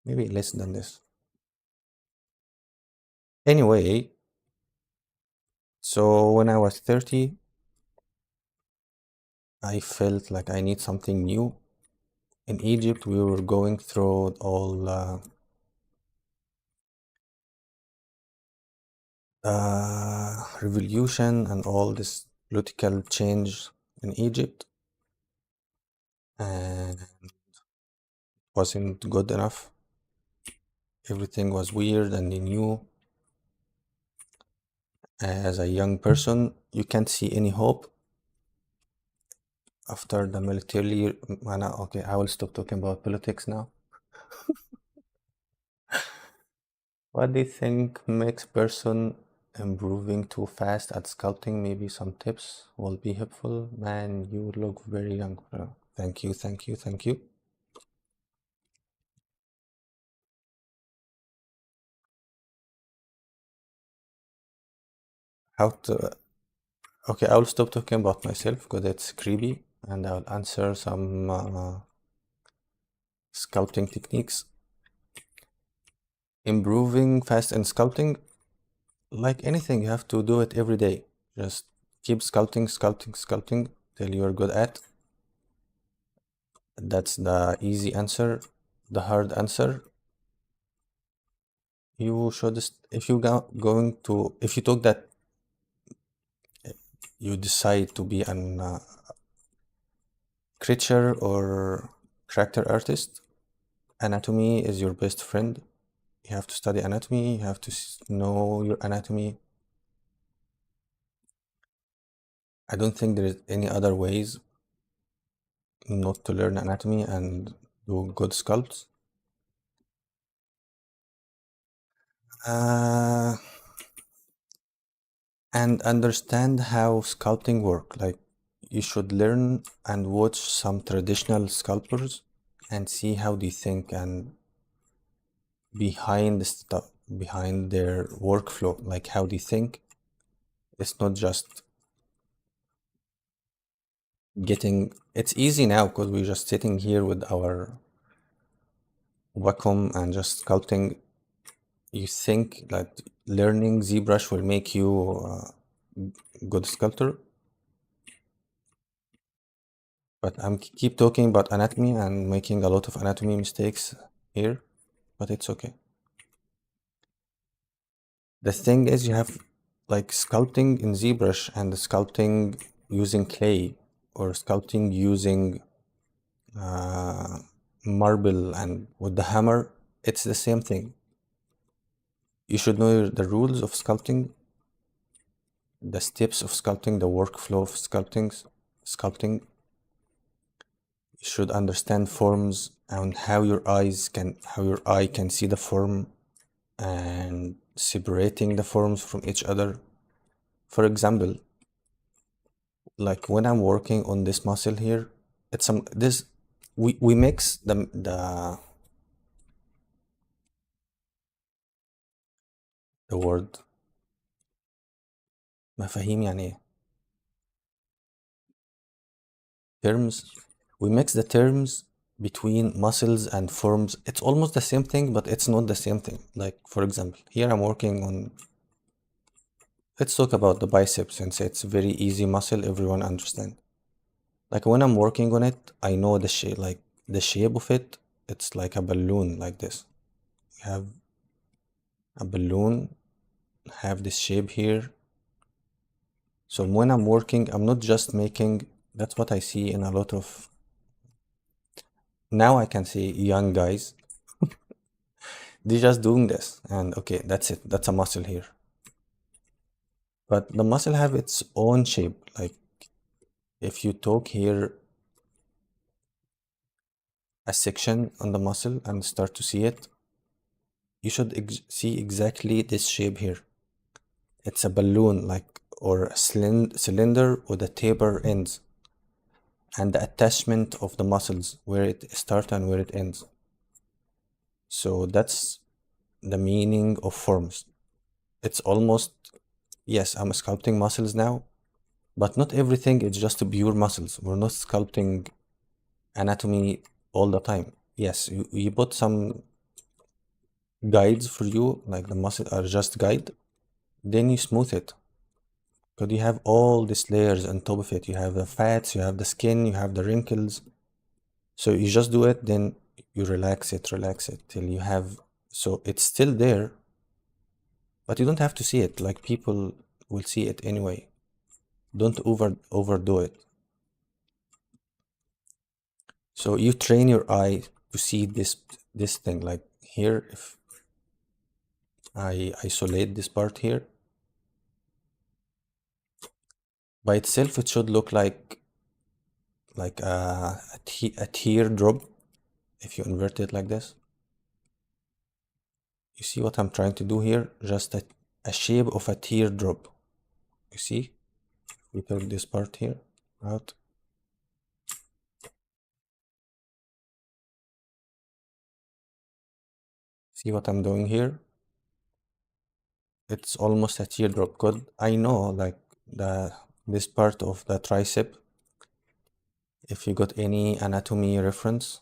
maybe less than this. Anyway, so when I was 30, I felt like I need something new. In Egypt, we were going through all revolution and all this political change in Egypt, and wasn't good enough. Everything was weird and new. As a young person, you can't see any hope after the military. Okay, I will stop talking about politics now. What do you think makes person improving too fast at sculpting? Maybe some tips will be helpful. Man, you look very young. Thank you, thank you, thank you. How to? Okay, I will stop talking about myself because it's creepy, and I'll answer some sculpting techniques. Improving fast in sculpting, like anything, you have to do it every day. Just keep sculpting, sculpting, sculpting till you're good at. That's the easy answer. The hard answer, you should, if you going to, if you took that, you decide to be an creature or character artist, anatomy is your best friend. You have to study anatomy, you have to know your anatomy. I don't think there is any other ways not to learn anatomy and do good sculpts. Uh, and understand how sculpting work. Like you should learn and watch some traditional sculptors and see how they think and behind the stuff, behind their workflow, like how they think. It's not just getting. It's easy now because we're just sitting here with our Wacom and just sculpting. You think that learning ZBrush will make you a good sculptor, but I'm keep talking about anatomy and making a lot of anatomy mistakes here, but it's okay. The thing is, you have like sculpting in ZBrush and sculpting using clay or sculpting using uh, marble and with the hammer, it's the same thing. You should know the rules of sculpting, the steps of sculpting, the workflow of sculpting. You should understand forms and how your eye can see the form and separating the forms from each other. For example, like when I'm working on this muscle here, it's some this we mix the word مفاهيم يعني ايه terms. We mix the terms between muscles and forms. It's almost the same thing, but it's not the same thing. Like for example, here I'm working on. Let's talk about the bicep since it's very easy muscle. Everyone understand. Like when I'm working on it, I know the shape. Like the shape of it, it's like a balloon like this. You have a balloon, have this shape here. So when I'm working, I'm not just making. That's what I see in a lot of. Now I can see young guys. They're just doing this, and okay, that's it. That's a muscle here. But the muscle have its own shape. Like if you talk here a section on the muscle and start to see it, you should see exactly this shape here. It's a balloon, like, or a cylinder with a taper ends, and the attachment of the muscles where it starts and where it ends. So that's the meaning of forms. It's almost, yes, I'm sculpting muscles now, but not everything is just pure muscles. We're not sculpting anatomy all the time. Yes, you put some guides for you, like the muscle are just guide, then you smooth it. Because you have all these layers on top of it. You have the fats, you have the skin, you have the wrinkles. So you just do it, then you relax it till you have, so it's still there, but you don't have to see it. Like people will see it anyway. Don't overdo it. So you train your eye to see this thing. Like here, if I isolate this part here, by itself it should look like a teardrop. If you invert it like this, you see what I'm trying to do here? Just a shape of a teardrop. You see? We took this part here out. See what I'm doing here? It's almost a teardrop. Cause I know, like, this part of the tricep, if you got any anatomy reference,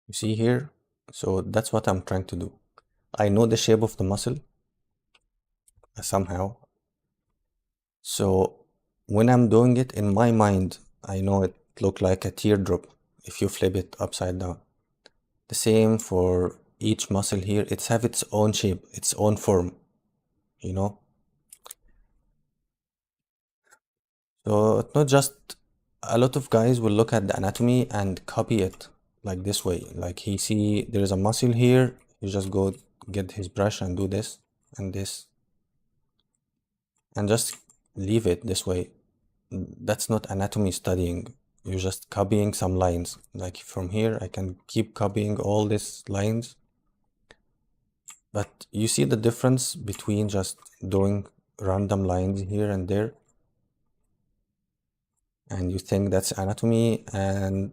you see here? So that's what I'm trying to do. I know the shape of the muscle somehow. So when I'm doing it in my mind, I know it look like a teardrop if you flip it upside down. The same for each muscle here. It's have its own shape, its own form, you know? So it's not just, a lot of guys will look at the anatomy and copy it like this way. Like he see there is a muscle here, he just go get his brush and do this and this and just leave it this way. That's not anatomy studying. You're just copying some lines. Like from here, I can keep copying all these lines. But you see the difference between just doing random lines here and there, and you think that's anatomy, and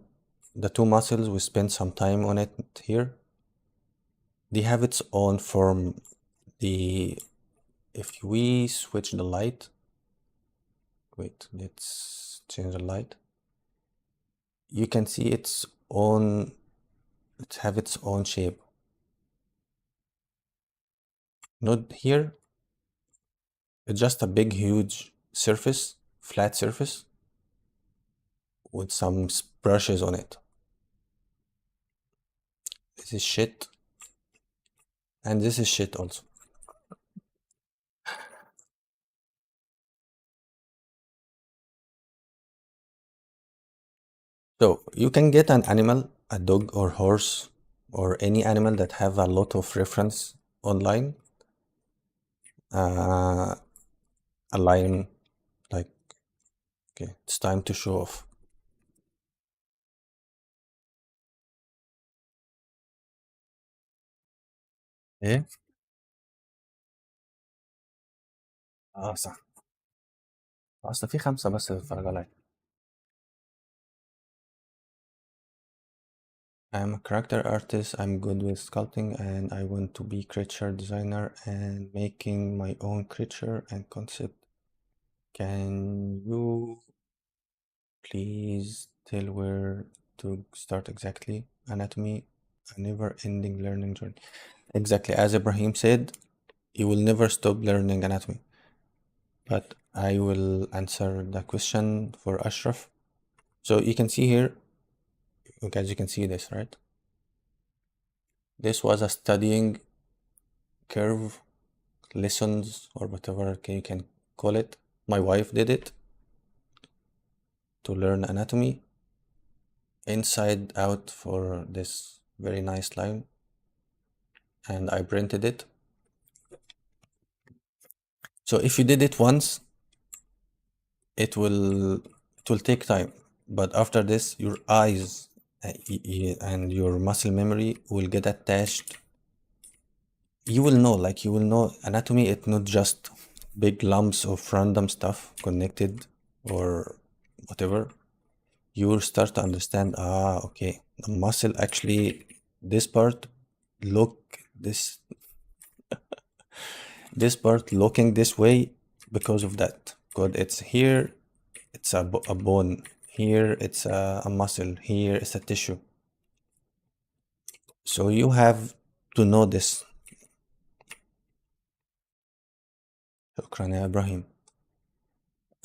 the two muscles, we spend some time on it here. They have its own form. The If we switch the light, wait, let's change the light. You can see its own, it have its own shape. Not here, it's just a big, huge surface, flat surface with some brushes on it. This is shit, and this is shit also. So you can get an animal, a dog or horse, or any animal that have a lot of reference online. Uh, a lion, like, okay, it's time to show off. ايه اه صح، اصل في خمسة بس اللي بتفرج عليا. I'm a character artist, I'm good with sculpting, and I want to be creature designer and making my own creature and concept. Can you please tell where to start exactly? Anatomy, a never-ending learning journey. Exactly, as Ibrahim said, you will never stop learning anatomy. But I will answer the question for Ashraf. So you can see here, you guys, you can see this, right? This was a studying curve lessons or whatever you can call it. My wife did it to learn anatomy inside out for this very nice line, and I printed it. So if you did it once, it will take time, but after this your eyes and your muscle memory will get attached. You will know, like you will know anatomy. It's not just big lumps of random stuff connected or whatever. You will start to understand, okay, the muscle actually, this part look this part looking this way because of that, because it's here, it's a bone, here it's a muscle, here it's a tissue. So you have to know this. Shukran ya Ibrahim.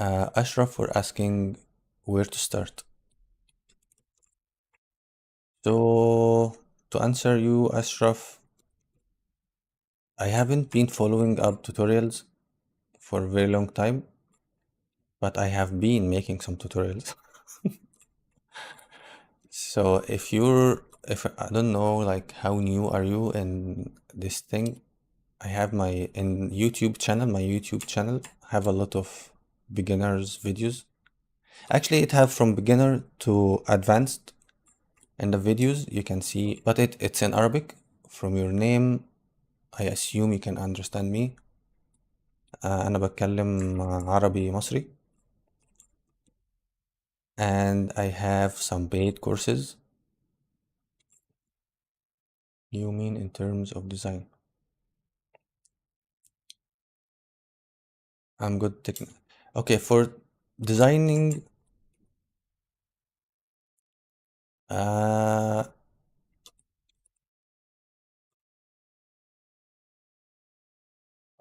Ashraf for asking where to start. So to answer you, Ashraf, I haven't been following up tutorials for a very long time, but I have been making some tutorials. So if I don't know, like how new are you in this thing? I have my YouTube channel. My YouTube channel have a lot of beginners videos. Actually, it have from beginner to advanced. In the videos you can see, but it's in Arabic. From your name, I assume you can understand me. أنا بتكلم عربي مصري. And I have some paid courses. You mean in terms of design? I'm good Okay, for designing, uh,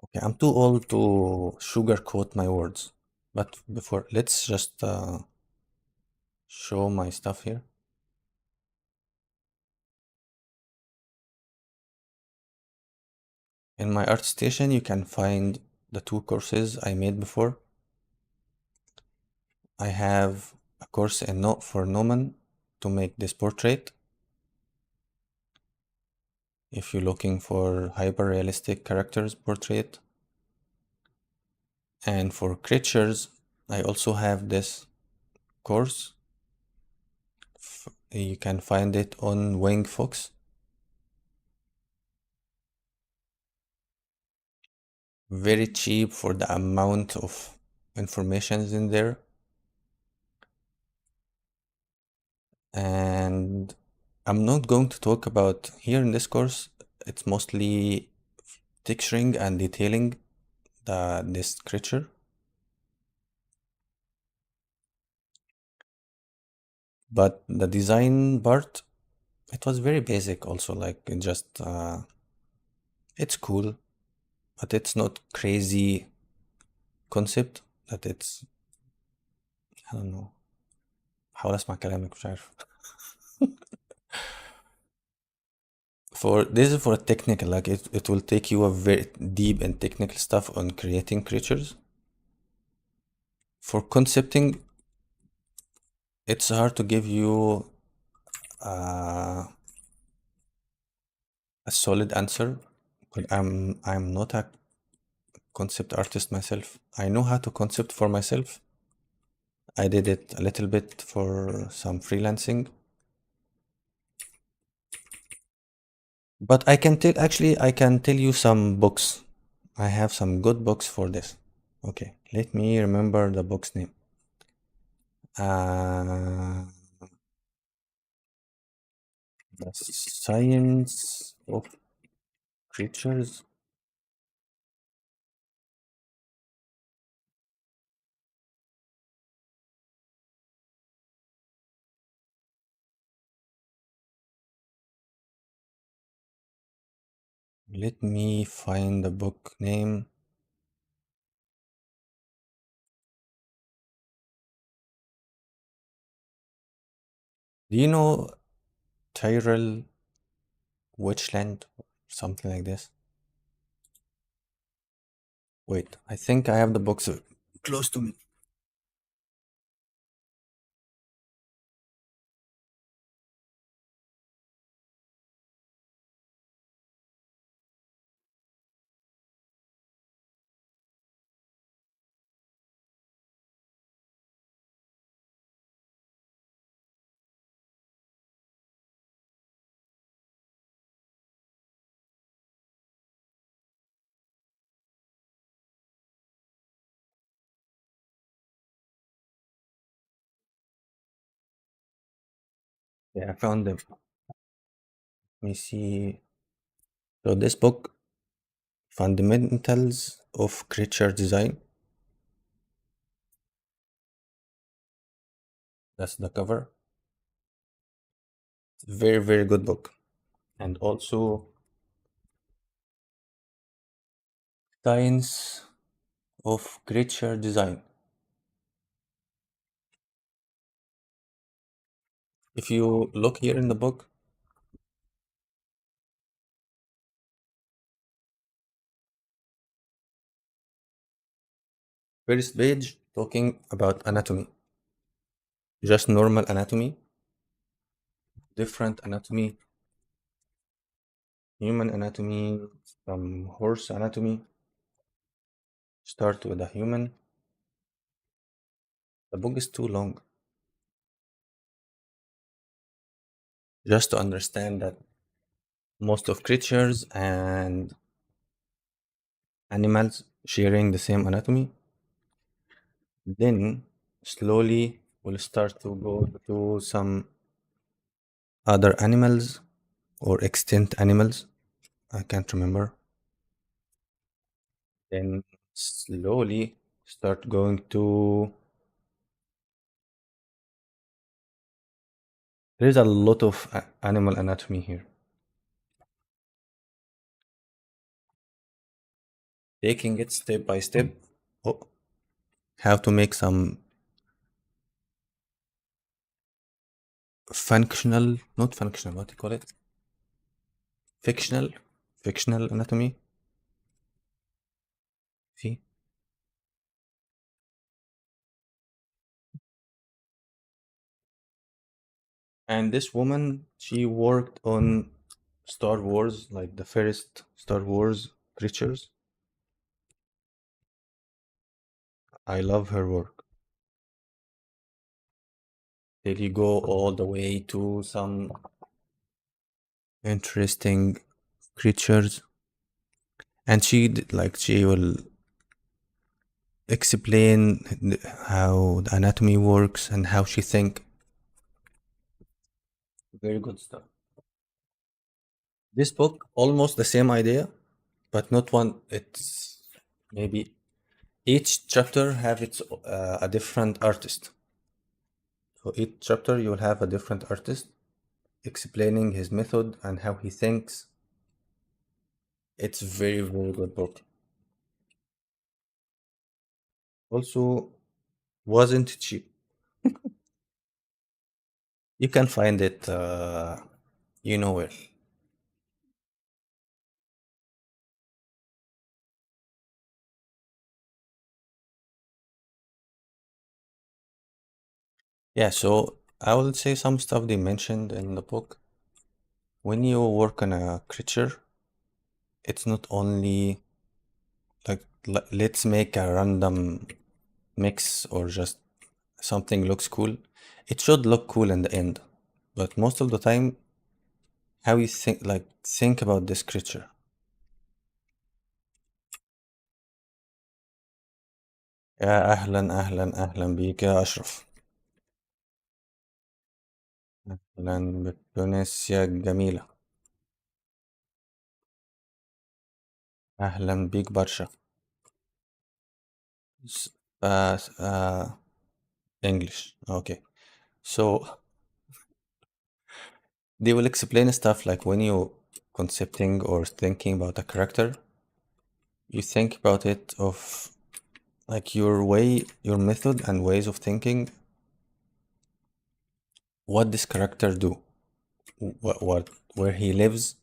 okay, I'm too old to sugarcoat my words. But before, let's just show my stuff here. In my art station, you can find the two courses I made before. I have a course in for Noman to make this portrait. If you're looking for hyper-realistic characters portrait. And for creatures, I also have this course. You can find it on Wing Fox. Very cheap for the amount of information is in there. And I'm not going to talk about here in this course. It's mostly texturing and detailing this creature. But the design part, it was very basic also, like it just it's cool, but it's not crazy concept that it's, I don't know. حاول اسمع كلامك مش عارف. For this is for technical, like it will take you a very deep and technical stuff on creating creatures. For concepting, it's hard to give you uh, a solid answer. But I'm not a concept artist myself. I know how to concept for myself. I did it a little bit for some freelancing. But I can tell you some books. I have some good books for this. Okay, let me remember the book's name. Uh, the Science of Creatures. Let me find the book name. Do you know Tyrell Witchland? Something like this. Wait, I think I have the books close to me. Yeah, I found them. Let me see. So this book, Fundamentals of Creature Design, that's the cover. Very, very good book. And also Science of Creature Design. If you look here in the book, first page talking about anatomy, just normal anatomy, different anatomy, human anatomy, some horse anatomy. Start with a human. The book is too long. Just to understand that most of creatures and animals sharing the same anatomy, then slowly we'll start to go to some other animals or extinct animals. I can't remember. Then slowly start going to. There's a lot of animal anatomy here. Taking it step by step. Oh, how to make some functional, not functional, what do you call it? Fictional, fictional anatomy. See? And this woman, she worked on Star Wars, like the first Star Wars creatures. I love her work. Did you go all the way to some interesting creatures? And like she will explain how the anatomy works and how she think. Very good stuff. This book almost the same idea, but not one. It's maybe each chapter have its a different artist. So each chapter you will have a different artist explaining his method and how he thinks. It's very, very good book. Also, wasn't cheap. You can find it, you know where. Yeah, so I will say some stuff they mentioned in the book. When you work on a creature, it's not only like let's make a random mix or just something looks cool. It should look cool in the end, but most of the time, how you think about this creature. يا أهلا أهلا أهلا بيك يا أشرف. أهلا بتونسيا الجميلة. أهلا بيك برشا. S- uh, uh, English. Okay. So they will explain stuff like when you concepting or thinking about a character, you think about it of like your way, your method and ways of thinking. What this character do? Where he lives?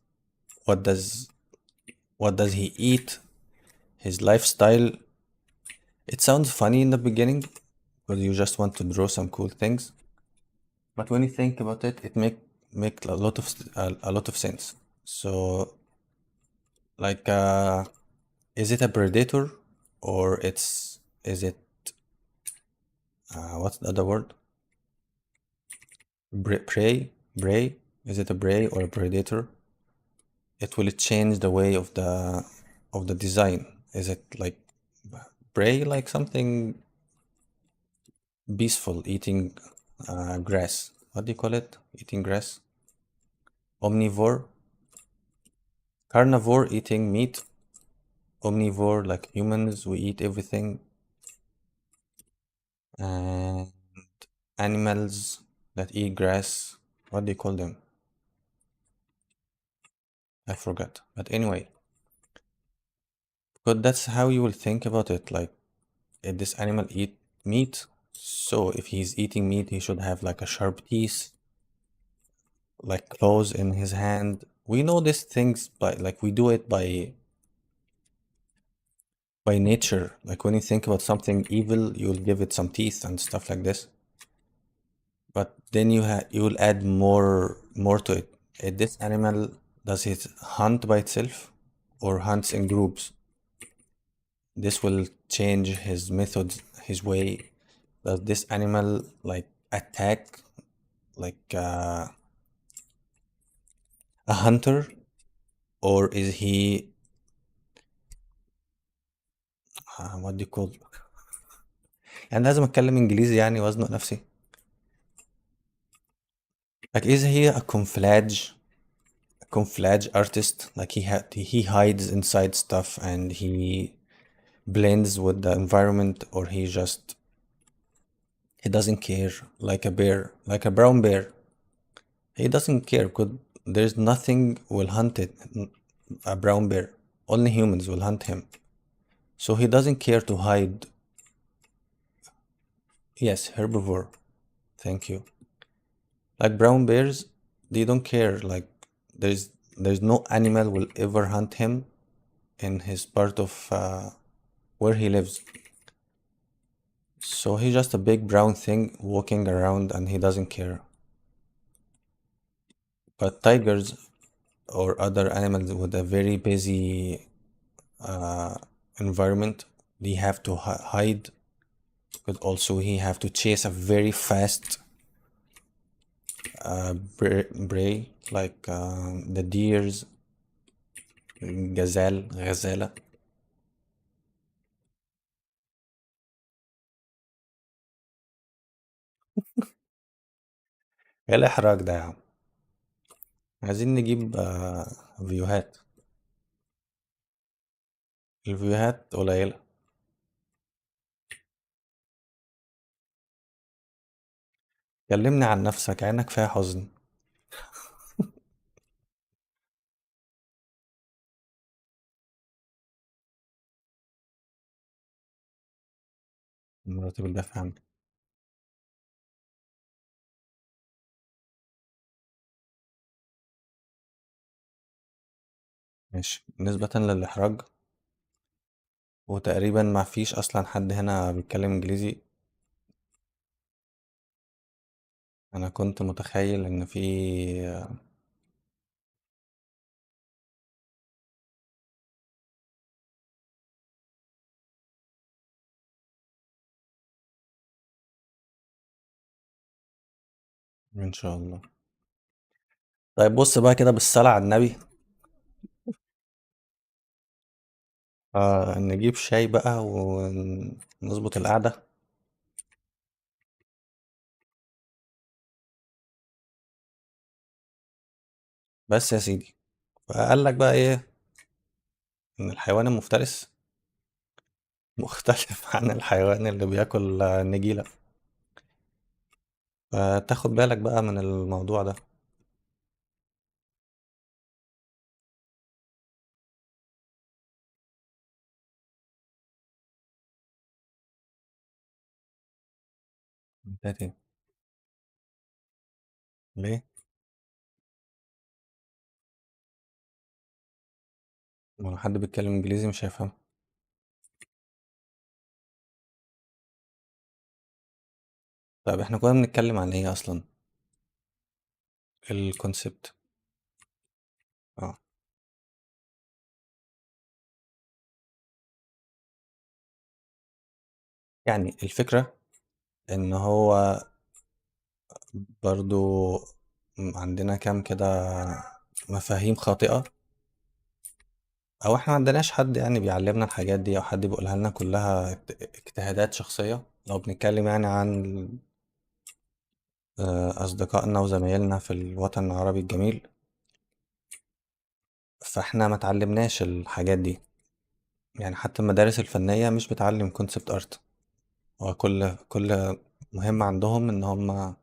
What does what does he eat? his lifestyle, it sounds funny in the beginning because you just want to draw some cool things, but when you think about it, it make a lot of sense. So like, is it a predator, or is it, what's the other word? Prey? Is it a prey or a predator? It will change the way of the design. Is it like prey, like something peaceful, eating grass? What do you call it? Eating grass? Omnivore? Carnivore, eating meat. Omnivore, like humans, we eat everything. And animals that eat grass, what do you call them? I forgot. But anyway, but that's how you will think about it. Like, if this animal eat meat, so if he's eating meat, he should have like a sharp teeth, like claws in his hand. We know these things by, like, we do it by nature. Like when you think about something evil, you'll give it some teeth and stuff like this. But then you will add more to it. This animal, does it hunt by itself or hunts in groups? This will change his methods, his way. Does this animal like attack like a hunter, or is he what do you call، يعني لازم اتكلم انجليزي يعني وازنق نفسي؟ Like, is he a camouflage artist? Like he hides inside stuff and he blends with the environment, or he doesn't care, like a bear, like a brown bear. He doesn't care. There's nothing will hunt it. A brown bear. Only humans will hunt him. So he doesn't care to hide. Yes, herbivore. Thank you. Like brown bears, they don't care. Like there's no animal will ever hunt him in his part of where he lives. So he's just a big brown thing walking around and he doesn't care. But tigers or other animals with a very busy uh, environment, they have to hide, but also he have to chase a very fast prey, like the deers, غزالة. ايه الإحراج ده يا عم؟ عايزين نجيب فيوهات. الفيوهات قليلة. كلمني عن نفسك، عينك فيها حزن. مراتي بتدافع عني. ماشي، نسبة للإحراج، وتقريبا ما فيش أصلا حد هنا بيتكلم إنجليزي. أنا كنت متخيل إن في إن شاء الله. طيب بص بقى كده بالصلاة على النبي. نجيب شاي بقى ونظبط القعدة. بس يا سيدي، فقال لك بقى إيه، إن الحيوان المفترس مختلف عن الحيوان اللي بياكل نجيلة. فتاخد بالك بقى من الموضوع ده. تاني. ليه؟ ما لو حد بيتكلم انجليزي مش هيفهم. طيب احنا كنا بنتكلم عن ايه اصلا؟ الكونسبت. اه. يعني الفكرة ان هو برضو عندنا كام كده مفاهيم خاطئة، او احنا ما عندناش حد يعني بيعلمنا الحاجات دي او حد بيقولها لنا، كلها اجتهادات شخصية. لو بنتكلم يعني عن اصدقائنا وزمايلنا في الوطن العربي الجميل، فاحنا ما تعلمناش الحاجات دي. يعني حتى المدارس الفنية مش بتعلم كونسبت ارت. هو كل مهم عندهم ان هم.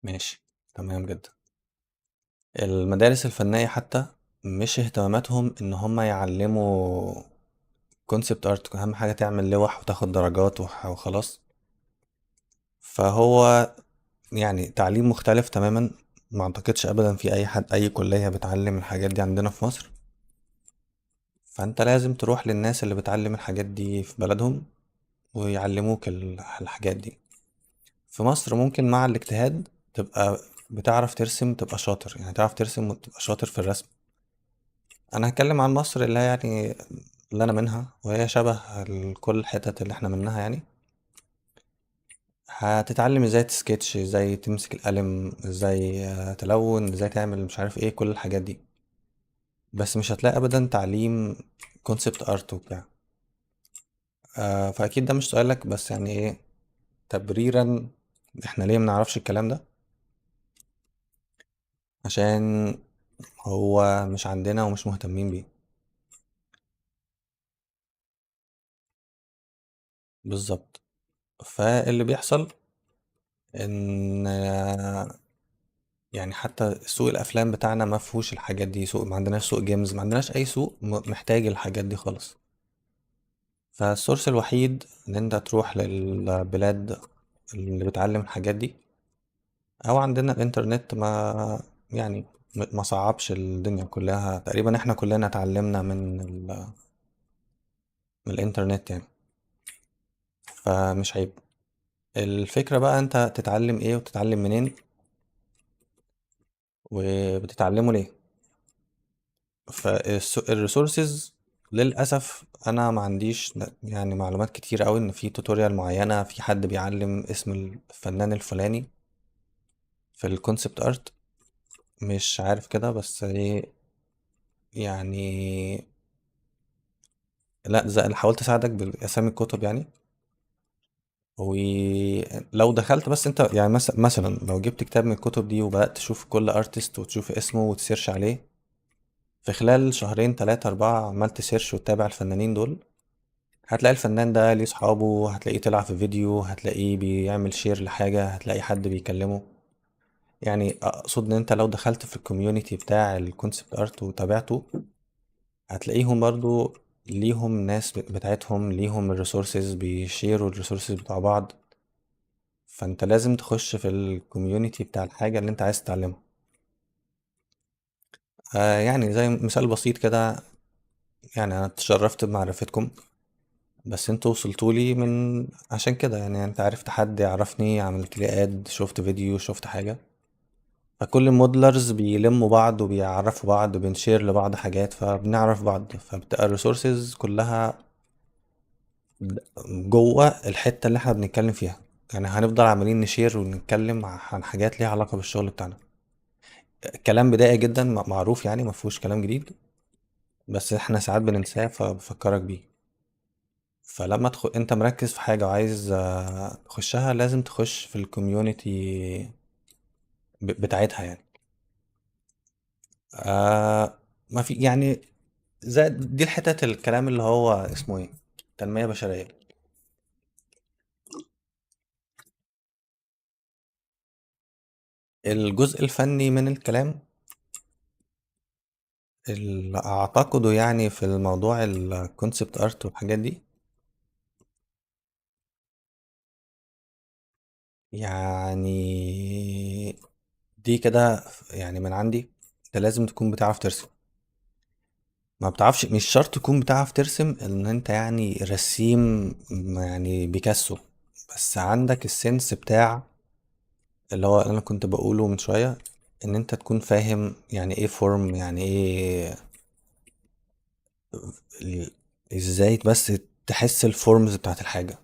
ماشي. تمام جدا. المدارس الفنية حتى مش اهتماماتهم ان هم يعلموا كونسبت ارت. اهم حاجة تعمل لوح وتاخد درجات وخلاص. فهو يعني تعليم مختلف تماما. ما اعتقدش ابدا في اي حد اي كلية بتعلم الحاجات دي عندنا في مصر. فانت لازم تروح للناس اللي بتعلم الحاجات دي في بلدهم ويعلموك الحاجات دي. في مصر ممكن مع الاجتهاد تبقى بتعرف ترسم، تبقى شاطر، يعني تعرف ترسم وتبقى شاطر في الرسم. انا هتكلم عن مصر اللي هي يعني اللي انا منها، وهي شبه كل الحتت اللي احنا منها يعني. هتتعلم ازاي تسكتش، ازاي تمسك القلم، ازاي تلون، ازاي تعمل مش عارف ايه، كل الحاجات دي. بس مش هتلاقي ابدا تعليم كونسبت ارت وبتاع. فاكيد ده مش سؤالك، بس يعني ايه تبريرا احنا ليه منعرفش الكلام ده؟ عشان هو مش عندنا ومش مهتمين بيه. بالظبط. فاللي بيحصل ان يعني حتى سوق الافلام بتاعنا ما فيهوش الحاجات دي. سوق، ما عندناش سوق جيمز، ما عندناش اي سوق محتاج الحاجات دي خالص. فالسورس الوحيد ان انت تروح للبلاد اللي بتعلم الحاجات دي، او عندنا الانترنت. ما يعني ما صعبش الدنيا كلها تقريبا. احنا كلنا اتعلمنا من الانترنت يعني. فمش عيب. الفكرة بقى انت تتعلم ايه وتتعلم منين وبتتعلمه ليه. فالريسورسز للأسف أنا ما عنديش يعني معلومات كتير أوي إن في توتوريال معينة، في حد بيعلم اسم الفنان الفلاني في الكونسبت ارت. مش عارف كده، بس ايه يعني. لا، زي اللي حاولت اساعدك باسامي الكتب يعني. ولو دخلت بس انت يعني مثلا لو جبت كتاب من الكتب دي وبدأت تشوف كل ارتست وتشوف اسمه وتسيرش عليه، في خلال شهرين تلاتة أربعة عمال تسيرش وتتابع الفنانين دول، هتلاقي الفنان ده ليه صحابه، هتلاقيه طلع في فيديو، هتلاقيه بيعمل شير لحاجة، هتلاقي حد بيكلمه. يعني أقصد إن أنت لو دخلت في الكوميونيتي بتاع الكونسبت ارت وتابعته، هتلاقيهم برضو ليهم ناس بتاعتهم، ليهم الريسورسز، بيشيروا الريسورسز بتاع بعض. فأنت لازم تخش في الكوميونيتي بتاع الحاجة اللي أنت عايز تتعلمها. يعني زي مثال بسيط كده. يعني أنا اتشرفت بمعرفتكم، بس انتوا وصلتولي من عشان كده. يعني انت عرفت حد يعرفني، عملت لي اد، شفت فيديو، شفت حاجة. فكل المودلرز بيلموا بعض وبيعرفوا بعض وبنشير لبعض حاجات، فبنعرف بعض، فبتبقى الريسورسز كلها جوه الحتة اللي احنا بنتكلم فيها. يعني هنفضل عمالين نشير ونتكلم عن حاجات ليها علاقة بالشغل بتاعنا. كلام بدائي جدا معروف يعني، ما فيهوش كلام جديد، بس احنا ساعات بننساه فبفكرك بيه. فلما تدخل انت مركز في حاجة وعايز تخشها، لازم تخش في الكوميونتي بتاعتها يعني. ما في يعني زي دي الحتة الكلام اللي هو اسمه ايه، تنمية بشرية. الجزء الفني من الكلام اللي اعتقده يعني في الموضوع الكونسبت ارت والحاجات دي، يعني دي كده يعني من عندي. انت لازم تكون بتعرف ترسم. ما بتعرفش، مش شرط تكون بتعرف ترسم ان انت يعني رسيم يعني بيكاسو، بس عندك السنس بتاع اللي هو انا كنت بقوله من شوية، ان انت تكون فاهم يعني ايه فورم، يعني ايه ال- ازاي بس تحس الفورمز بتاعت الحاجة.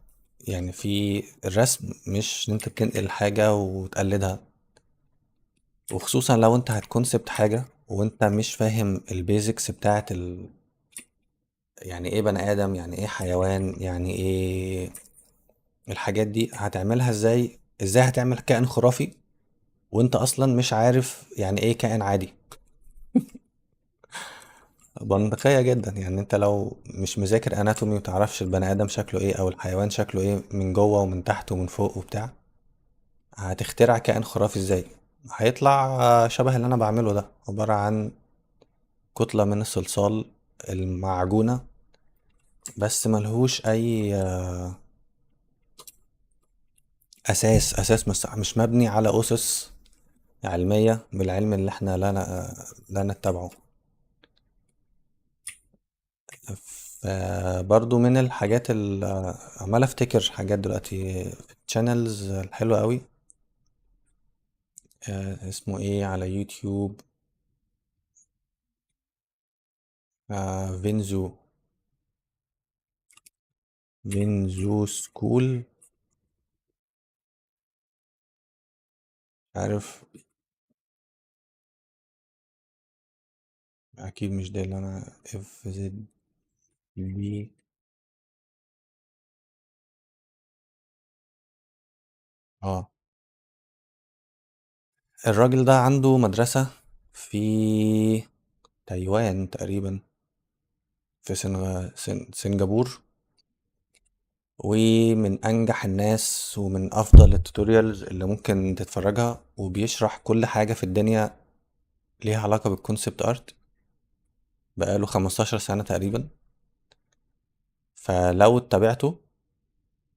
يعني في الرسم مش ان انت بتنقل حاجة وتقلدها، وخصوصا لو انت هتكونسبت حاجة وانت مش فاهم البيزكس بتاعت يعني ايه بني ادم، يعني ايه حيوان، يعني ايه الحاجات دي، هتعملها ازاي؟ ازاي هتعمل كائن خرافي وانت اصلا مش عارف يعني ايه كائن عادي؟ منطقية جدا. يعني انت لو مش مذاكر اناتومي وتعرفش البني ادم شكله ايه او الحيوان شكله ايه من جوه ومن تحت ومن فوق وبتاع، هتخترع كائن خرافي ازاي؟ هيطلع شبه اللي انا بعمله ده، عبارة عن كتلة من الصلصال المعجونة، بس ملهوش اي اساس مش مبني على اسس علمية بالعلم اللي احنا لا نتبعه. فبرضو من الحاجات اللي عمال افتكر حاجات دلوقتي، الشانلز الحلوة قوي. اسمه ايه على يوتيوب؟ فينزو، فينزو سكول. عارف؟ اكيد مش ده اللي انا اف زد بي. اه، الراجل ده عنده مدرسة في تايوان تقريبا، في سنغافور، ومن انجح الناس ومن افضل التوتوريالز اللي ممكن تتفرجها، وبيشرح كل حاجة في الدنيا ليها علاقة بالكونسبت ارت، بقاله 15 سنة تقريبا. فلو اتبعته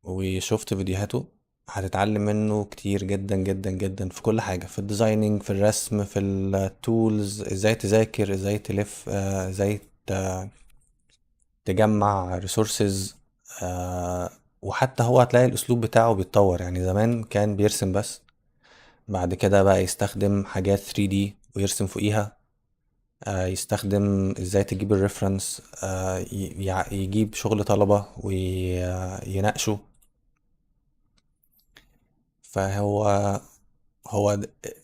وشفت فيديوهاته هتتعلم منه كتير جدا جدا جدا في كل حاجة، في الديزايننج، في الرسم، في التولز، ازاي تذاكر، ازاي تلف، ازاي تجمع ريسورسز. وحتى هو هتلاقي الاسلوب بتاعه بيتطور. يعني زمان كان بيرسم بس، بعد كده بقى يستخدم حاجات 3D ويرسم فوقيها. يستخدم ازاي تجيب الريفرنس، يجيب شغل طلبة ويناقشه. فهو هو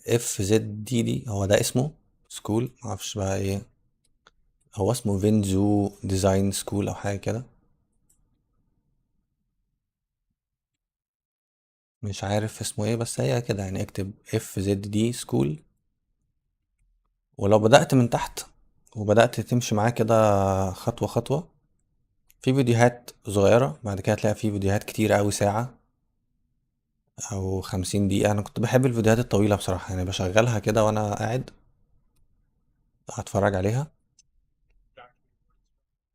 اف زد دي هو ده اسمه سكول، معرفش بقى ايه. هو اسمه فينزو ديزاين سكول او حاجة كده، مش عارف اسمه ايه، بس هي كده يعني، اكتب اف زد دي سكول. ولو بدأت من تحت وبدأت تمشي معاه كده خطوة خطوة، في فيديوهات صغيرة، بعد كده هتلاقي في فيديوهات كتير أوي، ساعة أو 50 دقيقة. أنا كنت بحب الفيديوهات الطويلة بصراحة، يعني بشغلها كده وأنا قاعد هتفرج عليها.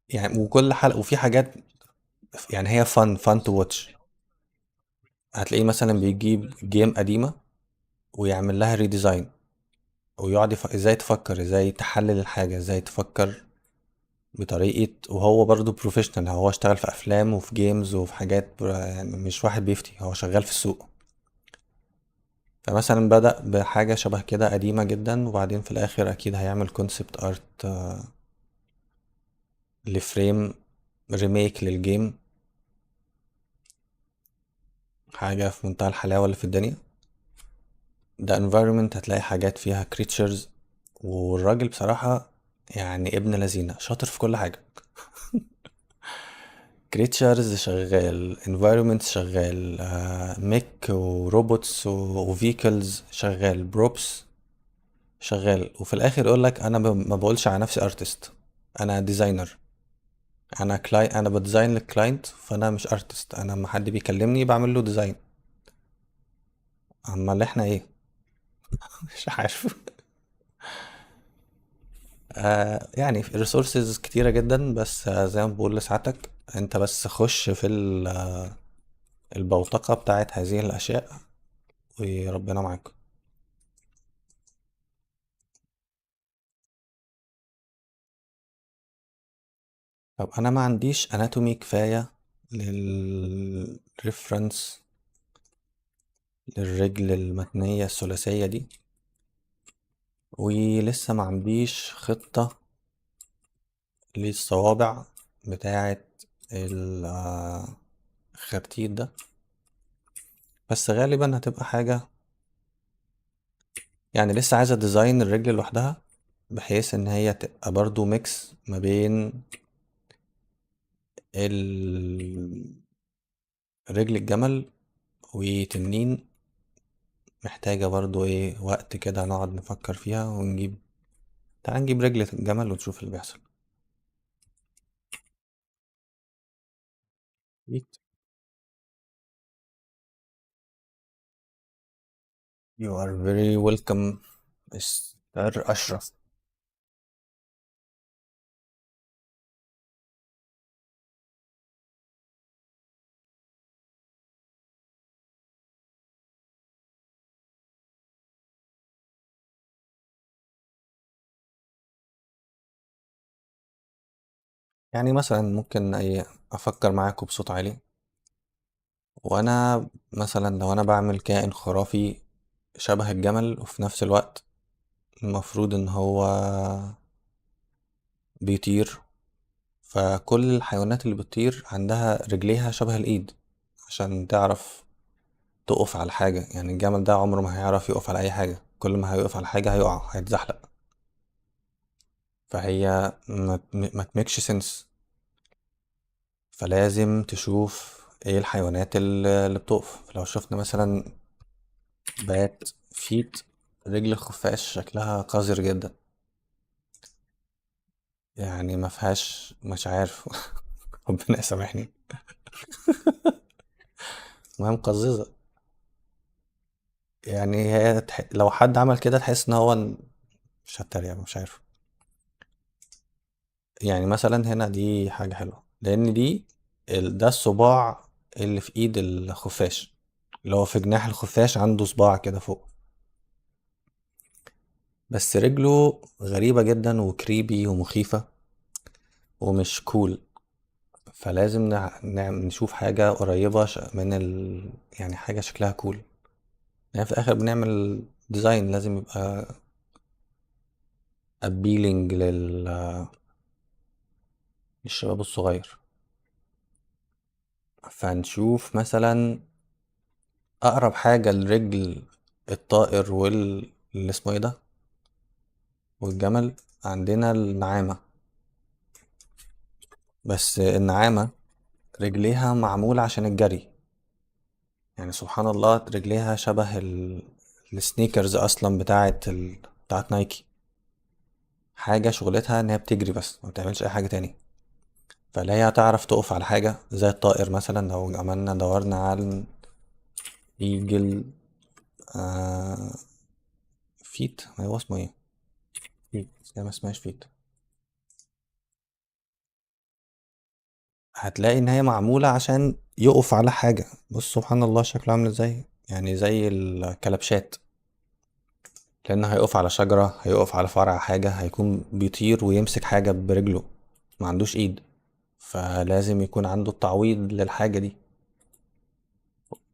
يعني وكل حلقة وفي حاجات، يعني هي فن تو واتش. هتلاقيه مثلا بيجيب جيم قديمة ويعمل لها ريديزاين، ويقعد ازاي تفكر، ازاي تحلل الحاجة، ازاي تفكر بطريقة. وهو برضه بروفيشنال، هو اشتغل في افلام وفي جيمز وفي حاجات، يعني مش واحد بيفتي، هو شغال في السوق. فمثلا بدأ بحاجة شبه كده قديمة جدا، وبعدين في الاخر اكيد هيعمل كونسبت ارت لفريم ريميك للجيم، حاجة في منتهى الحلاوة اللي في الدنيا. ده environment هتلاقي حاجات فيها creatures. والراجل بصراحة يعني ابن لذينة شاطر في كل حاجة. creatures شغال، environment شغال، ميك وروبوتس وفيكلز شغال، بروبس شغال. وفي الاخر يقول لك انا ما بقولش على نفسي ارتست، انا ديزاينر. انا بديزاين للكلاينت، فانا مش ارتست. انا لما حد بيكلمني بعمل له ديزاين. اما اللي احنا ايه؟ مش عارف. يعني في ريسورسز كتيرة جدا، بس زي ما بقول لسعادتك، انت بس خش في البوتقة بتاعت هذه الأشياء، وربنا معاك. طب انا ما عنديش اناتومي كفاية للريفرنس للرجل المتنية الثلاثية دي، ولسه ما عنديش خطة للصوابع بتاعة الخرتيت ده. بس غالبا هتبقى حاجة، يعني لسه عايزة ديزاين الرجل لوحدها، بحيث ان هي تبقى برضو ميكس ما بين رجل الجمل وتنين. محتاجة برضو ايه وقت كده نقعد نفكر فيها ونجيب. تعال نجيب رجل الجمل ونشوف اللي بيحصل. Eat. You are very welcome مستر أشرف. يعني مثلا ممكن أي أفكر معاكم بصوت عالي، وأنا مثلا لو أنا بعمل كائن خرافي شبه الجمل وفي نفس الوقت المفروض إن هو بيطير، فكل الحيوانات اللي بتطير عندها رجليها شبه الإيد عشان تعرف تقف على حاجة. يعني الجمل ده عمره ما هيعرف يقف على أي حاجة، كل ما هيقف على حاجة هيقع هيتزحلق. فهي ما تميكش سنس. فلازم تشوف ايه الحيوانات اللي بتقف. لو شفنا مثلا بات فيت، رجل الخفاش شكلها قذر جدا، يعني ما فيهاش، مش عارف. ربنا يسامحني. ما هي مقززة. يعني لو حد عمل كده تحس ان هو مش هتريق، مش عارف. يعني مثلا هنا دي حاجة حلوة لان دي ده الصباع اللي في ايد الخفاش، اللي هو في جناح الخفاش عنده صباع كده فوق. بس رجله غريبة جدا وكريبي ومخيفة ومش كول. فلازم نشوف حاجة قريبة من يعني حاجة شكلها كول. يعني في الآخر بنعمل ديزاين لازم يبقى appealing للشباب الصغير. فنشوف مثلا أقرب حاجة لرجل الطائر اللي اسمه ايه ده والجمل. عندنا النعامة. بس النعامة رجليها معمولة عشان الجري. يعني سبحان الله رجليها شبه السنيكرز اصلا بتاعت نايكي. حاجة شغلتها ان هي بتجري بس ما بتعملش اي حاجة تاني. فلا هي هتعرف تقف على حاجة زي الطائر. مثلا لو عملنا دورنا على ايجل آه فيت، ما هو اسمه ايه؟ فيت، لا ما اسمهاش فيت. هتلاقي ان هي معمولة عشان يقف على حاجة. بص سبحان الله شكله عامل ازاي، يعني زي الكلبشات. لأنه هيقف على شجرة، هيقف على فرع حاجة، هيكون بيطير ويمسك حاجة برجله، ما عندوش ايد. فلازم يكون عنده التعويض للحاجة دي،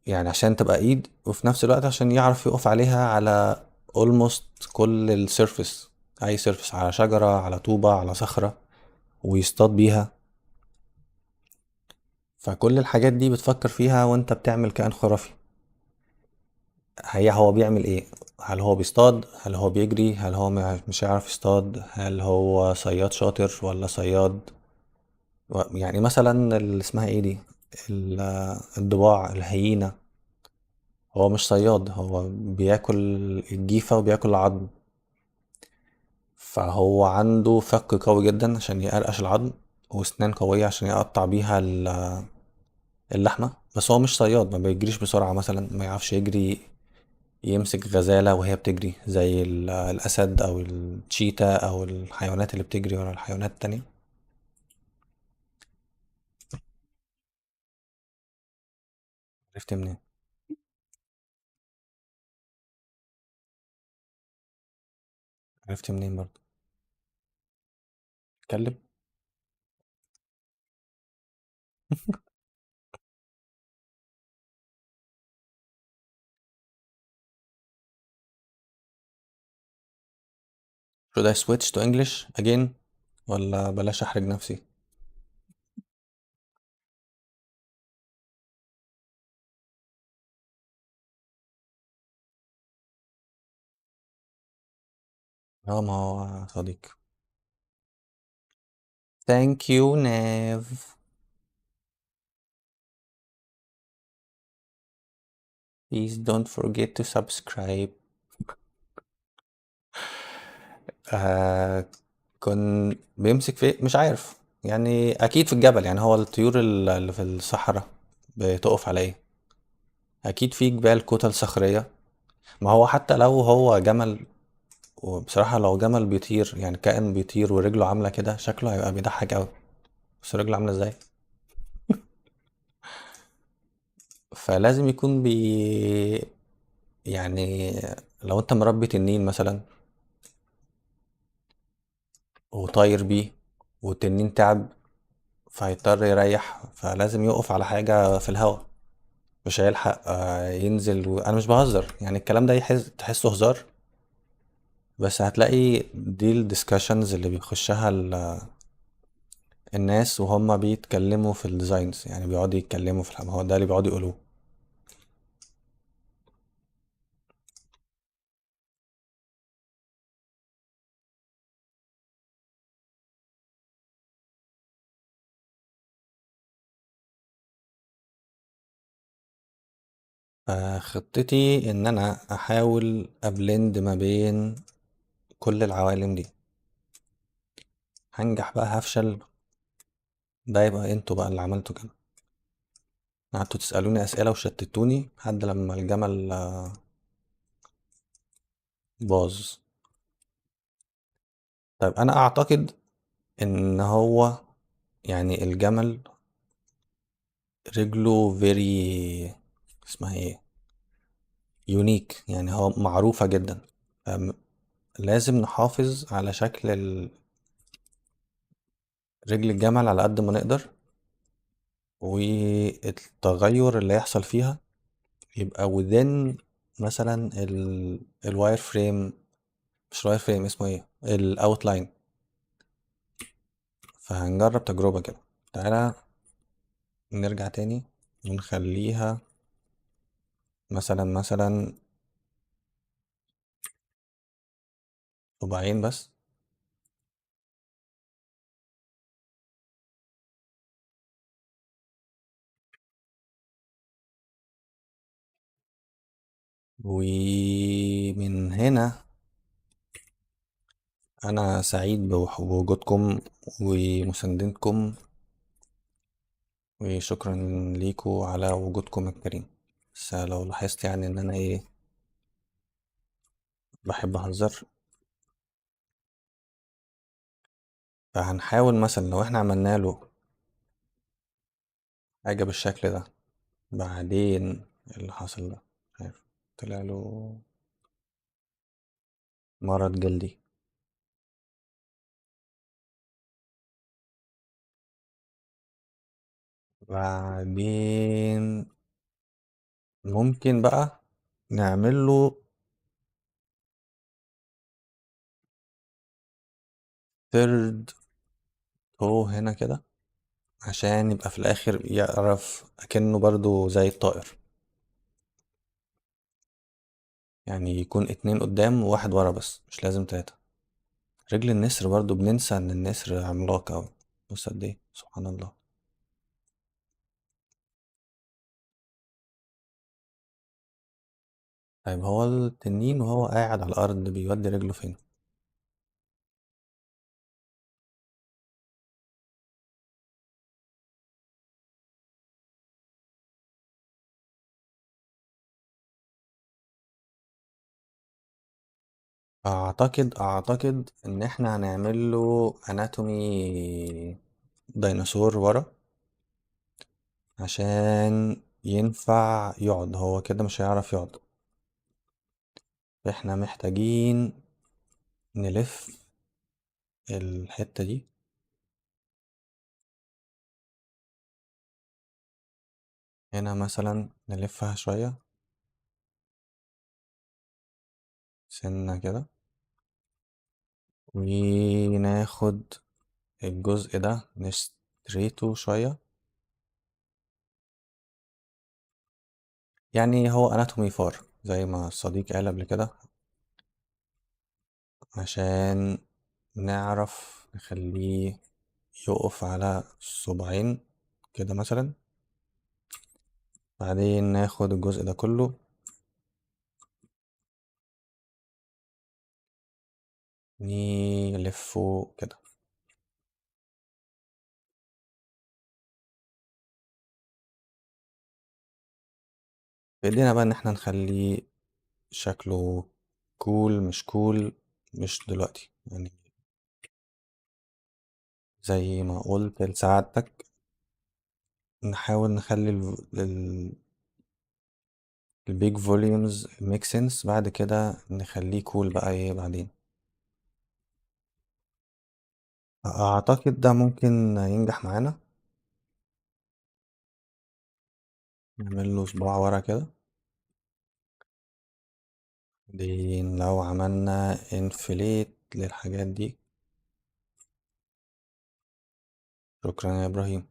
يعني عشان تبقى ايد وفي نفس الوقت عشان يعرف يقف عليها على almost كل السيرفس. اي سيرفس، على شجرة، على طوبة، على صخرة، ويصطاد بيها. فكل الحاجات دي بتفكر فيها وانت بتعمل كائن خرافي. هو بيعمل ايه؟ هل هو بيصطاد؟ هل هو بيجري؟ هل هو مش هيعرف يصطاد؟ هل هو صياد شاطر ولا صياد؟ يعني مثلا اللي اسمها ايه دي، الضباع، الهيينة. هو مش صياد، هو بياكل الجيفة وبياكل العظم. فهو عنده فك قوي جدا عشان يقرقش العظم، واسنان قوية عشان يقطع بيها اللحمة. بس هو مش صياد، ما بيجريش بسرعة مثلا، ما يعرفش يجري يمسك غزالة وهي بتجري زي الأسد أو التشيتا أو الحيوانات اللي بتجري ورا الحيوانات التانية. عرفت منين؟ عرفت منين برضه؟ اتكلم. should I switch to English again ولا بلاش احرج نفسي؟ اه ما هو صديق. thank you Nav. please don't forget to subscribe. آه كن بيمسك في مش عارف، يعني اكيد في الجبل، يعني هو الطيور اللي في الصحراء بتقف على ايه؟ اكيد في جبال كتل صخرية. ما هو حتى لو هو جمل، وبصراحة لو جمل بيطير يعني كائن بيطير ورجله عاملة كده شكله هيبقى بيضحك قوي. بس رجله عاملة ازاي؟ فلازم يكون يعني لو انت مربي تنين مثلا وطاير بيه والتنين تعب فهيضطر يريح، فلازم يقف على حاجة في الهواء، مش هيلحق ينزل انا مش بهزر، يعني الكلام ده تحسه هزار، بس هتلاقي دي الديسكشنز اللي بيخشها الناس وهم بيتكلموا في الديزاينز، يعني بيقعدوا يتكلموا في هو ده اللي بيقعدوا يقولوه. خطتي ان انا احاول ابلند ما بين كل العوالم دي. هنجح بقى هفشل، ده يبقى انتوا بقى اللي عملتوا كده، قعدتوا تسألوني اسئلة وشتتوني لحد لما الجمل باظ. طيب انا اعتقد ان هو يعني الجمل رجله فيري، اسمها ايه، يونيك، يعني هو معروفة جدا. لازم نحافظ على شكل رجل الجمل على قد ما نقدر، والتغير اللي يحصل فيها يبقى within مثلا الواير فريم، مش الواير فريم، اسمه ايه، الاوتلاين. فهنجرب تجربة كده. تعالى نرجع تاني ونخليها مثلا ربعين بس. ومن هنا أنا سعيد بوجودكم ومساندتكم، وشكرا ليكوا على وجودكم الكريم. بس لو لاحظت يعني إن أنا إيه، بحب أهزر، فهنحاول مثلا لو إحنا عملنا له حاجة بالشكل ده، بعدين إيه اللي حصل ده، مش عارف، طلع له مرض جلدي. بعدين ممكن بقى نعمل له تيرد هو هنا كده، عشان يبقى في الاخر يعرف اكنه برضو زي الطائر، يعني يكون اتنين قدام وواحد ورا بس مش لازم تلاتة. رجل النسر برضو بننسى ان النسر عملاق اوي، بص قد ايه، سبحان الله. طيب هو التنين وهو قاعد على الارض بيودي رجله فين؟ اعتقد ان احنا هنعمل له اناتومي ديناصور ورا، عشان ينفع يقعد، هو كده مش هيعرف يقعد. احنا محتاجين نلف الحتة دي هنا مثلا نلفها شوية سنة كده، وناخد الجزء ده نستريته شوية. يعني هو اناتومي فار زي ما الصديق قال قبل كده، عشان نعرف نخليه يقف على صباعين كده مثلا. بعدين ناخد الجزء ده كله نلفه كده. بإيدينا بقى ان احنا نخليه شكله كول مش كول، مش دلوقتي يعني. زي ما قلت لسعادتك، نحاول نخلي البيج فوليومز ميك سنس، بعد كده نخليه كول بقى ايه بعدين. اعتقد ده ممكن ينجح معانا. نعمل له صباع ورا كده. بعدين لو عملنا انفليت للحاجات دي. شكرا يا ابراهيم.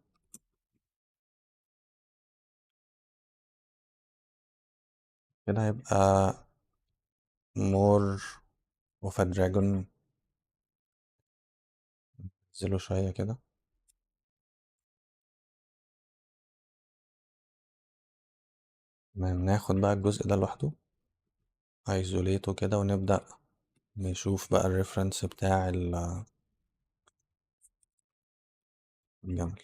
كده هيبقى مور اوف ا دراجون. ننزله شوية كده. ناخد بقى الجزء ده لوحده ايزوليته كده، ونبدأ نشوف بقى الريفرنس بتاع الجمل.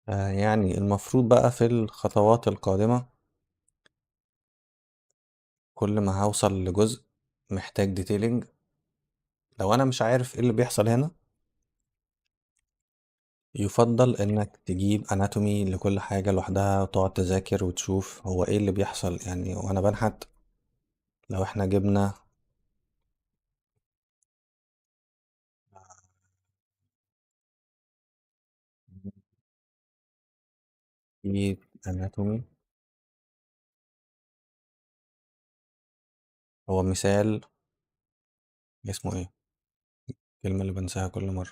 يعني المفروض بقى في الخطوات القادمة، كل ما هوصل لجزء محتاج ديتيلينج، لو انا مش عارف ايه اللي بيحصل هنا، يفضل انك تجيب اناتومي لكل حاجة لوحدها وتقعد تذاكر وتشوف هو ايه اللي بيحصل يعني وانا بنحت. لو احنا جبنا في اناتومي، هو مثال اسمه ايه، الكلمة اللي بنساها كل مرة،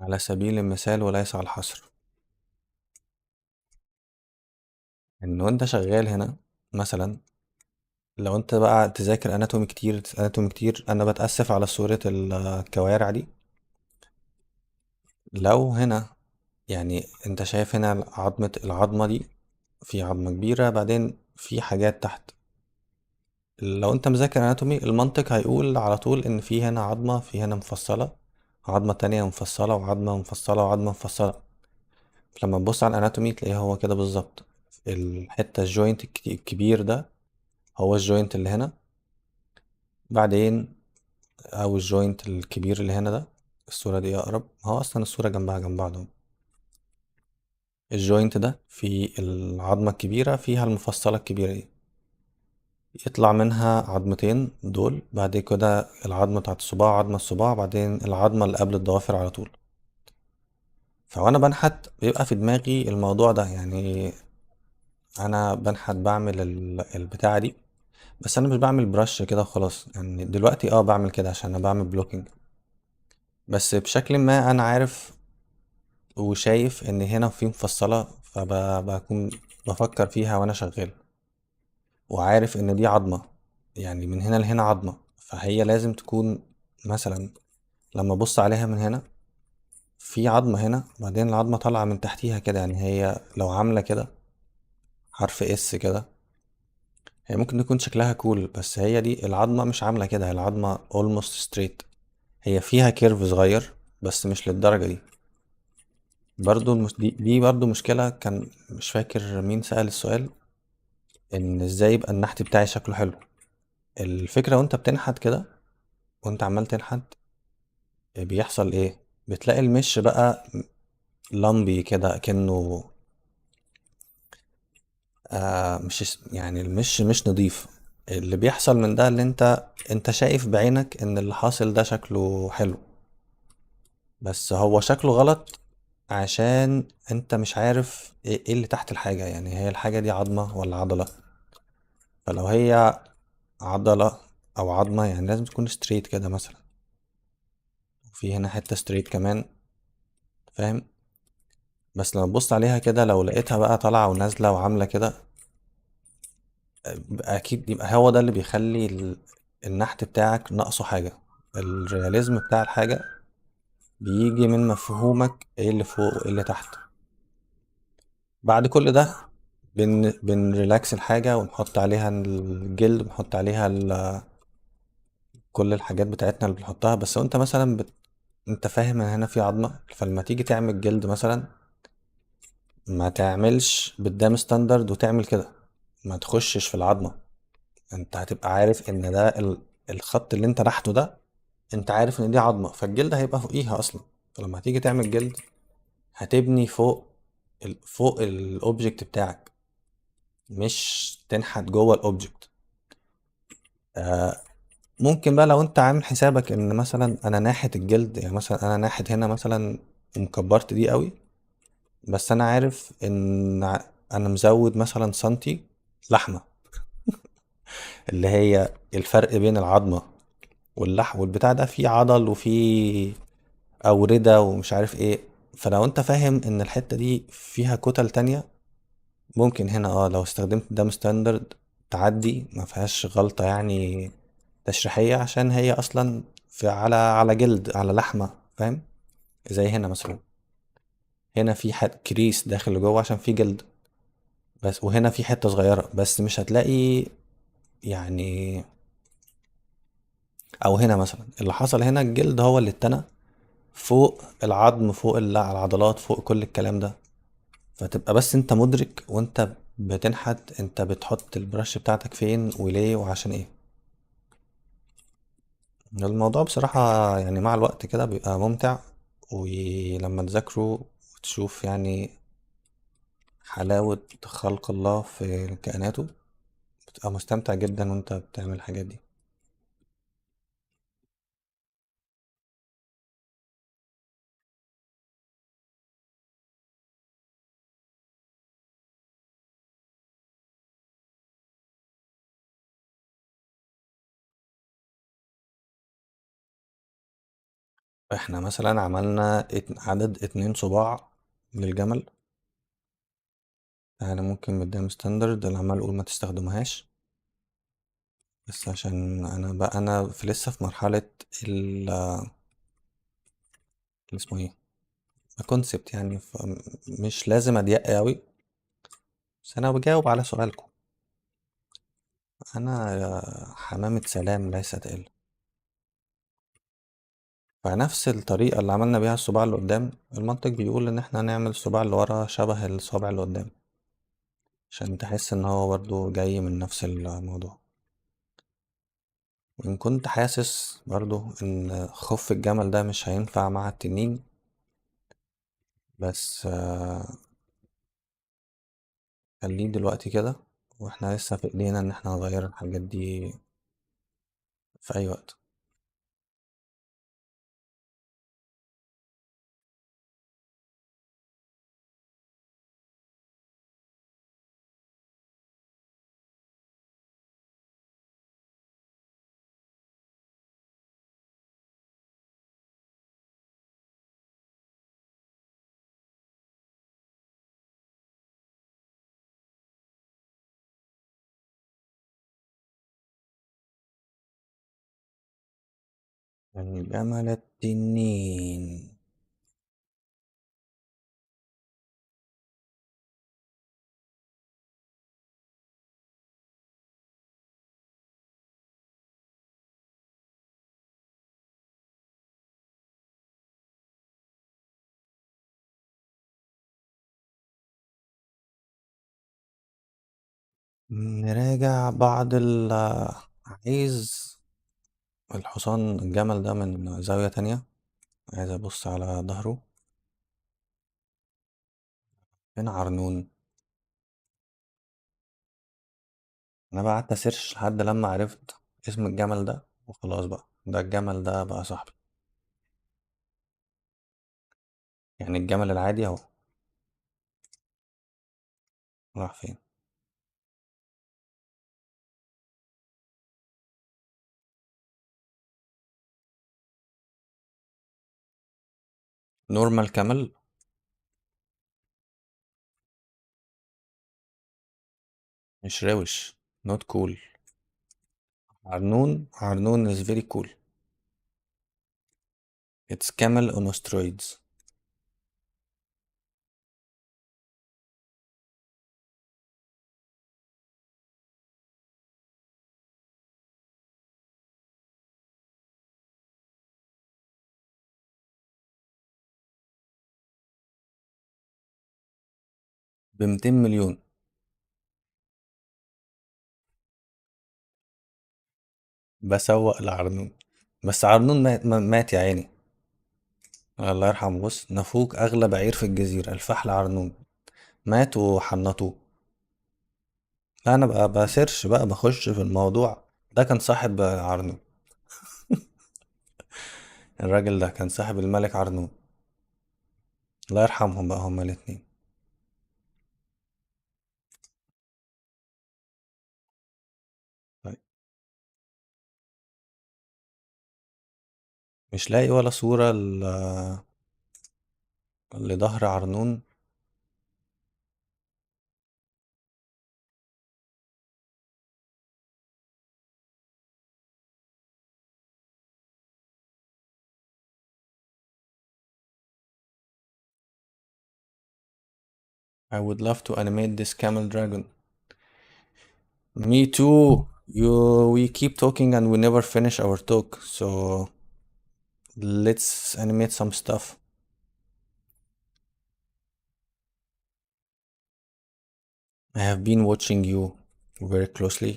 على سبيل المثال وليس على الحصر. ان وانت شغال هنا مثلا، لو انت بقى تذاكر اناتومي كتير اناتومي كتير، انا بتأسف على صورة الكوارع دي. لو هنا يعني انت شايف هنا عظمة العظمة دي، في عظمة كبيرة بعدين في حاجات تحت. لو انت مذاكر اناتومي، المنطق هيقول على طول ان في هنا عظمة، في هنا مفصلة، عظمة تانية مفصلة، وعظمة مفصلة، وعظمة مفصلة. فلما تبص على الاناتومي تلاقيه هو كده بالظبط. الحتة الجوينت الكبير ده هو الجوينت اللي هنا، بعدين او الجوينت الكبير اللي هنا ده. الصورة دي اقرب، هو اصلا الصورة جنبها جنب بعض اهو. الجوينت ده في العظمة الكبيرة فيها المفصلة الكبيرة دي، يطلع منها عظمتين دول، بعد كده العظمة بتاعت الصباع، عظمة الصباع، بعدين العظمة اللي قبل الضوافر على طول. فوانا بنحت بيبقى في دماغي الموضوع ده يعني. انا بنحت بعمل البتاعة دي، بس انا مش بعمل برش كده وخلاص يعني. دلوقتي بعمل كده عشان انا بعمل بلوكينج، بس بشكل ما انا عارف وشايف ان هنا في مفصلة، فبكون بفكر فيها وانا شغال، وعارف ان دي عظمة، يعني من هنا لهنا عظمة، فهي لازم تكون مثلا لما ابص عليها من هنا في عظمة هنا، بعدين العظمة طالعة من تحتيها كده، يعني هي لو عاملة كده حرف اس كده، هي ممكن يكون شكلها كول، بس هي دي العظمة مش عاملة كده، هي العظمة almost straight. هي فيها كيرف صغير بس مش للدرجة دي. برضو دي برضو مشكلة، كان مش فاكر مين سأل السؤال، ان ازاي يبقى النحت بتاعي شكله حلو. الفكرة وانت بتنحت كده، وانت عمال تنحت، بيحصل ايه؟ بتلاقي المش بقى لمبي كده كأنه مش يعني المش مش نضيف. اللي بيحصل من ده، اللي انت شايف بعينك ان اللي حاصل ده شكله حلو، بس هو شكله غلط عشان انت مش عارف ايه اللي تحت الحاجة. يعني هي الحاجة دي عظمة ولا عضلة؟ فلو هي عضلة او عظمة، يعني لازم تكون ستريت كده مثلا، وفي هنا حتة ستريت كمان، فاهم؟ بس لما تبص عليها كده، لو لقيتها بقى طالعة ونازلة وعاملة كده، اكيد يبقى هو ده اللي بيخلي النحت بتاعك ناقصه حاجة. الرياليزم بتاع الحاجة بيجي من مفهومك ايه اللي فوق وايه اللي تحت. بعد كل ده بنريلاكس الحاجة، ونحط عليها الجلد، ونحط عليها كل الحاجات بتاعتنا اللي بنحطها. بس وانت مثلا انت فاهم ان هنا في عظمة، فلما تيجي تعمل جلد مثلا، ما تعملش بالدام ستاندرد وتعمل كده، ما تخشش في العظمة. انت هتبقى عارف ان ده الخط اللي انت نحته ده، انت عارف ان دي عظمة، فالجلد هيبقى فوقيها اصلا. فلما هتيجي تعمل جلد، هتبني فوق فوق الاوبجكت بتاعك، مش تنحت جوه الاوبجكت. ممكن بقى لو انت عامل حسابك ان مثلا انا ناحت الجلد، يعني مثلا انا ناحت هنا مثلا ومكبرت دي قوي، بس انا عارف ان انا مزود مثلا سنتي لحمة، اللي هي الفرق بين العظمة واللحم والبتاع ده، فيه عضل وفيه أوردة ومش عارف ايه. فلو انت فاهم ان الحتة دي فيها كتل تانية، ممكن هنا لو استخدمت دام ستاندرد تعدي ما فيهاش غلطة يعني تشريحية، عشان هي اصلا في على جلد، على لحمة، فاهم؟ زي هنا مثلا، هنا في كريس داخل لجوه عشان في جلد بس، وهنا في حتة صغيرة بس مش هتلاقي يعني. او هنا مثلا اللي حصل هنا الجلد هو اللي اتنى فوق العظم، فوق العضلات، فوق كل الكلام ده. فتبقى بس انت مدرك وانت بتنحت انت بتحط البرش بتاعتك فين وليه وعشان ايه. الموضوع بصراحة يعني مع الوقت كده بيبقى ممتع، ولما تذاكره وتشوف يعني حلاوة خلق الله في كائناته، بتبقى مستمتع جدا وانت بتعمل الحاجات دي. احنا مثلا عملنا عدد 2 صباع للجمل. يعني ممكن مدام ستاندرد اللي عمال اقول ما تستخدمهاش، بس عشان انا بقى انا لسه في مرحلة اللي اسمه ايه، كونسبت يعني، مش لازم اضيق قوي. بس انا بجاوب على سؤالكم. انا حمامة سلام ليست الا. فنفس الطريقة اللي عملنا بيها الصباع اللي قدام، المنطق بيقول ان احنا نعمل الصباع اللي ورا شبه الصابع اللي قدام، عشان تحس ان هو برضو جاي من نفس الموضوع. وان كنت حاسس برضو ان خف الجمل ده مش هينفع مع التنين، بس خليه دلوقتي كده، واحنا لسه في ايدينا ان احنا نغير الحاجات دي في اي وقت. الجمل التنين. نراجع بعض عايز الحصان الجمل ده من زاوية تانية. عايز ابص على ظهره. فين عرنون؟ انا بقى قعدت اسيرش لحد لما عرفت اسم الجمل ده، وخلاص بقى ده الجمل ده بقى صاحبي. يعني الجمل العادي اهو. راح فين؟ نورمال كامل. مش روش. نوت كول. عرنون is very cool. It's camel on steroids. ب200 مليون. بسوق لعرنون. بس عرنون مات يا عيني. الله يرحمه. بص، نفوق اغلى بعير في الجزيرة الفحل عرنون. مات وحنطوه. لا انا بقى بسيرش بقى بخش في الموضوع. ده كان صاحب عرنون. الراجل ده كان صاحب الملك عرنون. الله يرحمهم بقى هما الاتنين. طيب. مش لاقي ولا صورة لظهر عرنون. I would love to animate this camel dragon. Me too. We keep talking and we never finish our talk. So let's animate some stuff. I have been watching you very closely.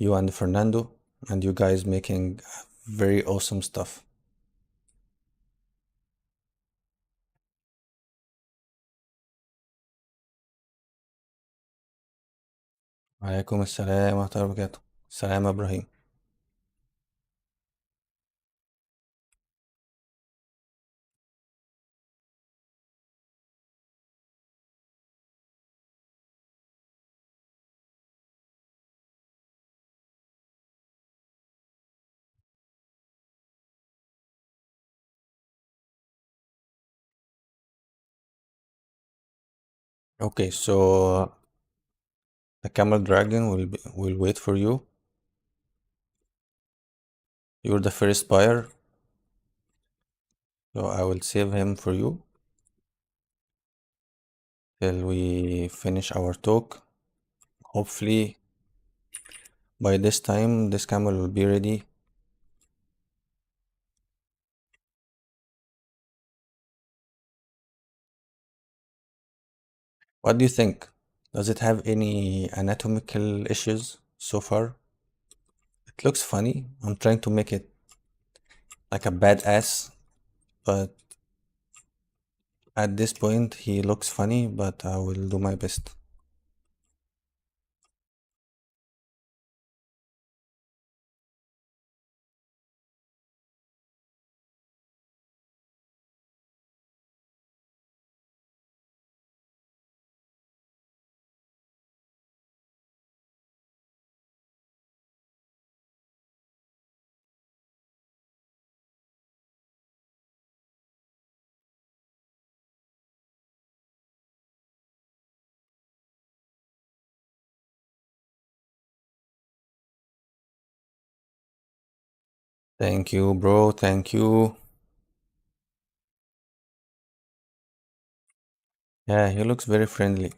You and Fernando, and you guys making very awesome stuff. عليكم السلام ورحمة الله وبركاته. السلام يا إبراهيم. Okay, so the camel dragon will wait for you. You're the first buyer, so I will save him for you till we finish our talk. Hopefully, by this time, this camel will be ready. What do you think? Does it have any anatomical issues so far? It looks funny. I'm trying to make it like a badass, but at this point, he looks funny, but I will do my best. Thank you, bro. Thank you. Yeah, he looks very friendly.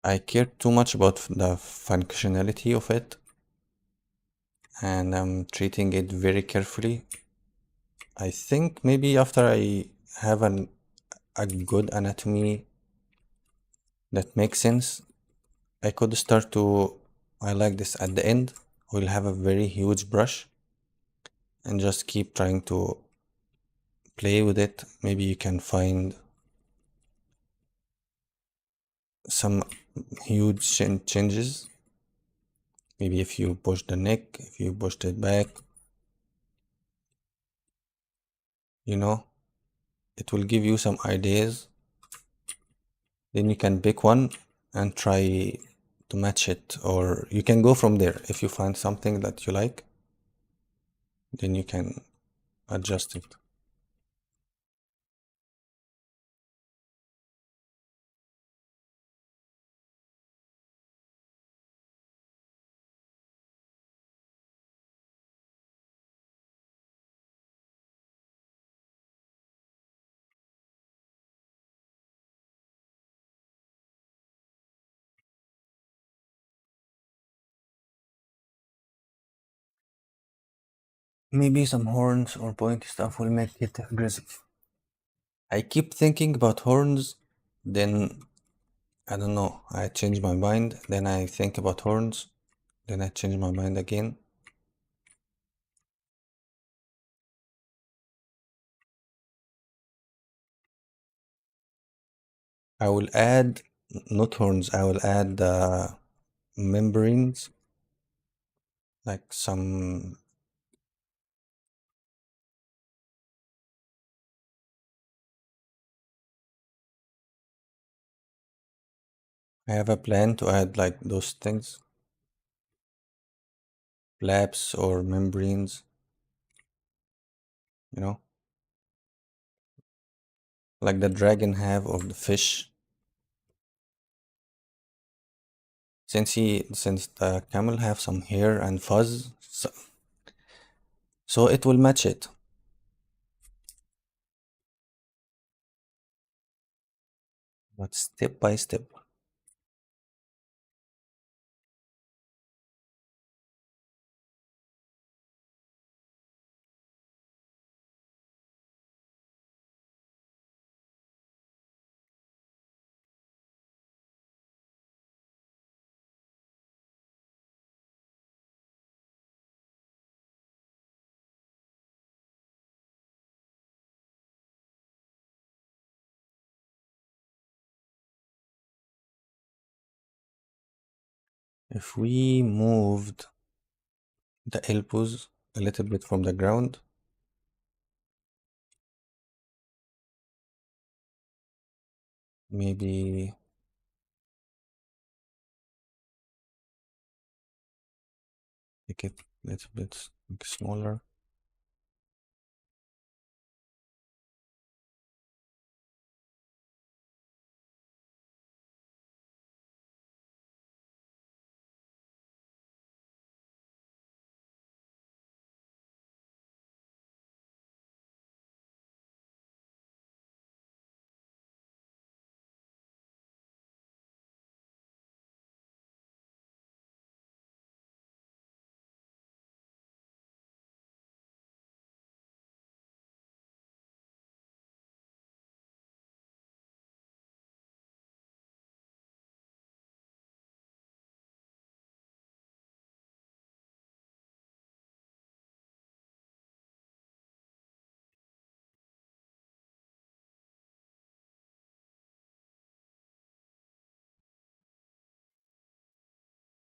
I care too much about the functionality of it, and I'm treating it very carefully. I think maybe after I have a good anatomy that makes sense, I could start to, I like this at the end. We'll have a very huge brush and just keep trying to play with it. Maybe you can find some huge changes. Maybe if you push the neck, if you pushed it back, you know, it will give you some ideas. Then you can pick one and try to match it, or you can go from there. If you find something that you like, then you can adjust it. Maybe some horns or pointy stuff will make it aggressive. I keep thinking about horns, then I don't know, I change my mind, then I think about horns, then I change my mind again. I will add, not horns, I will add membranes, like some. I have a plan to add like those things, flaps or membranes, you know, like the dragon have of the fish. Since the camel have some hair and fuzz, so it will match it. But step by step. If we moved the elbows a little bit from the ground, maybe make it a little bit smaller.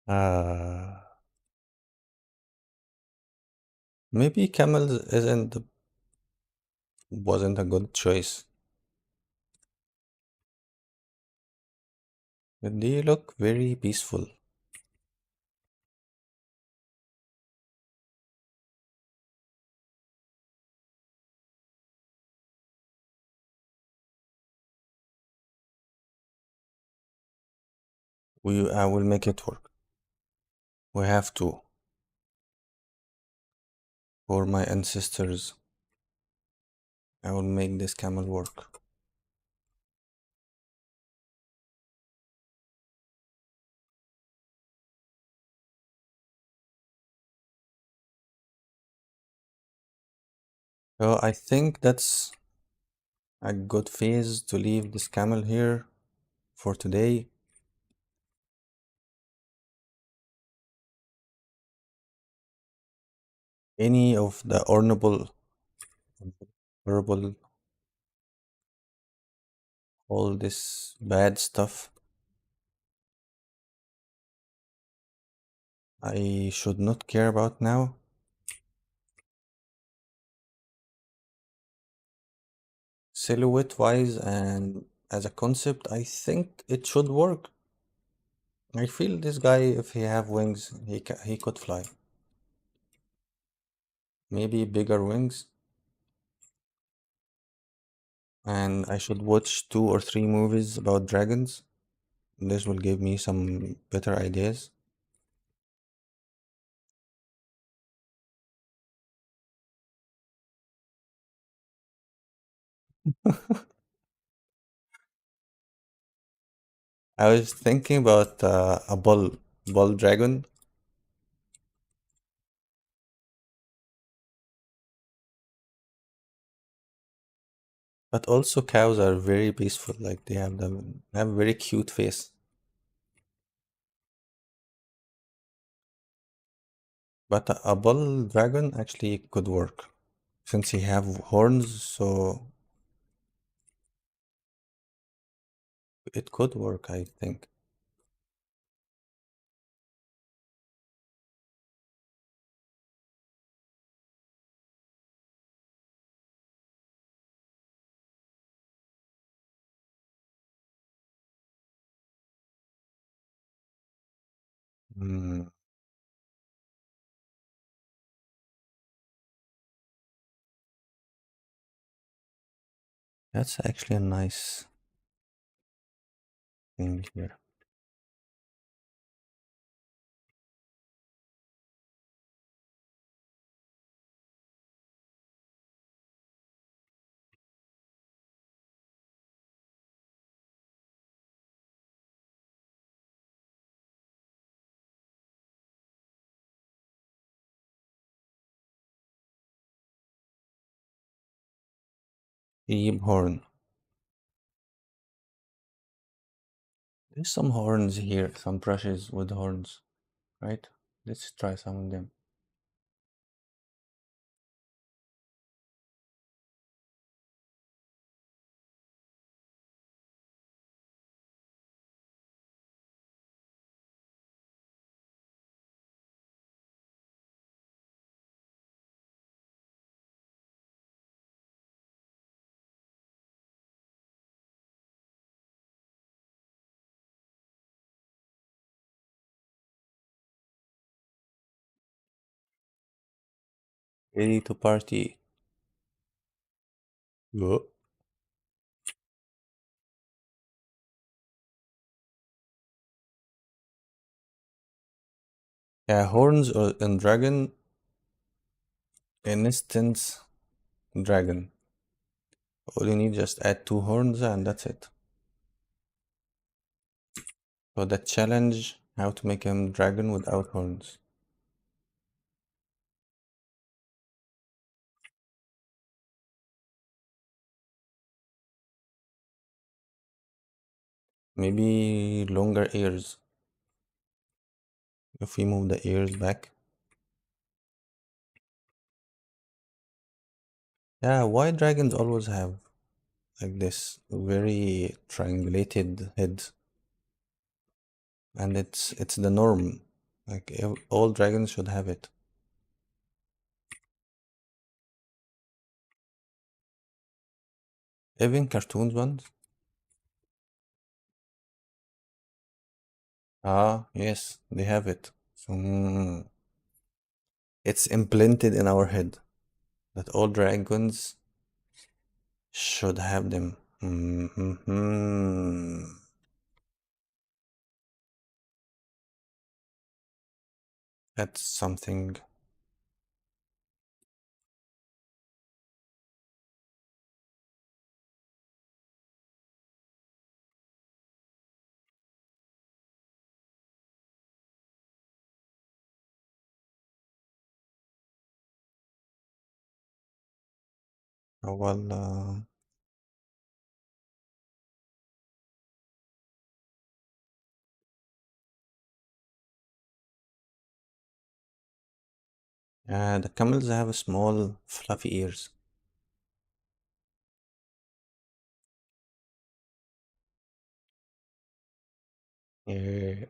Uh, Maybe camel wasn't a good choice. They look very peaceful. I will make it work. We have to. For my ancestors, I will make this camel work. So I think that's a good phase to leave this camel here for today. Any of the horrible, all this bad stuff I should not care about now. Silhouette wise and as a concept, I think it should work. I feel this guy, if he have wings, he could fly. Maybe bigger wings. And I should watch 2 or 3 movies about dragons. This will give me some better ideas. I was thinking about a bull dragon, but also cows are very peaceful. Like they have a very cute face. But a bull dragon actually could work since he have horns, so it could work, I think. Mm, that's actually a nice thing here. Sheep horn. There's some horns here, some brushes with horns, right? Let's try some of them. Ready to party. Go. Yeah, horns and dragon, in instance, dragon. All you need just add 2 horns and that's it. So the challenge, how to make him dragon without horns. Maybe longer ears. If we move the ears back. Yeah, why dragons always have like this very triangulated head, and it's the norm. Like all dragons should have it. Even cartoons ones. Ah, yes, they have it. So it's implanted in our head that all dragons should have them. Mm-hmm. That's something. هو the camels have small fluffy ears. Yeah.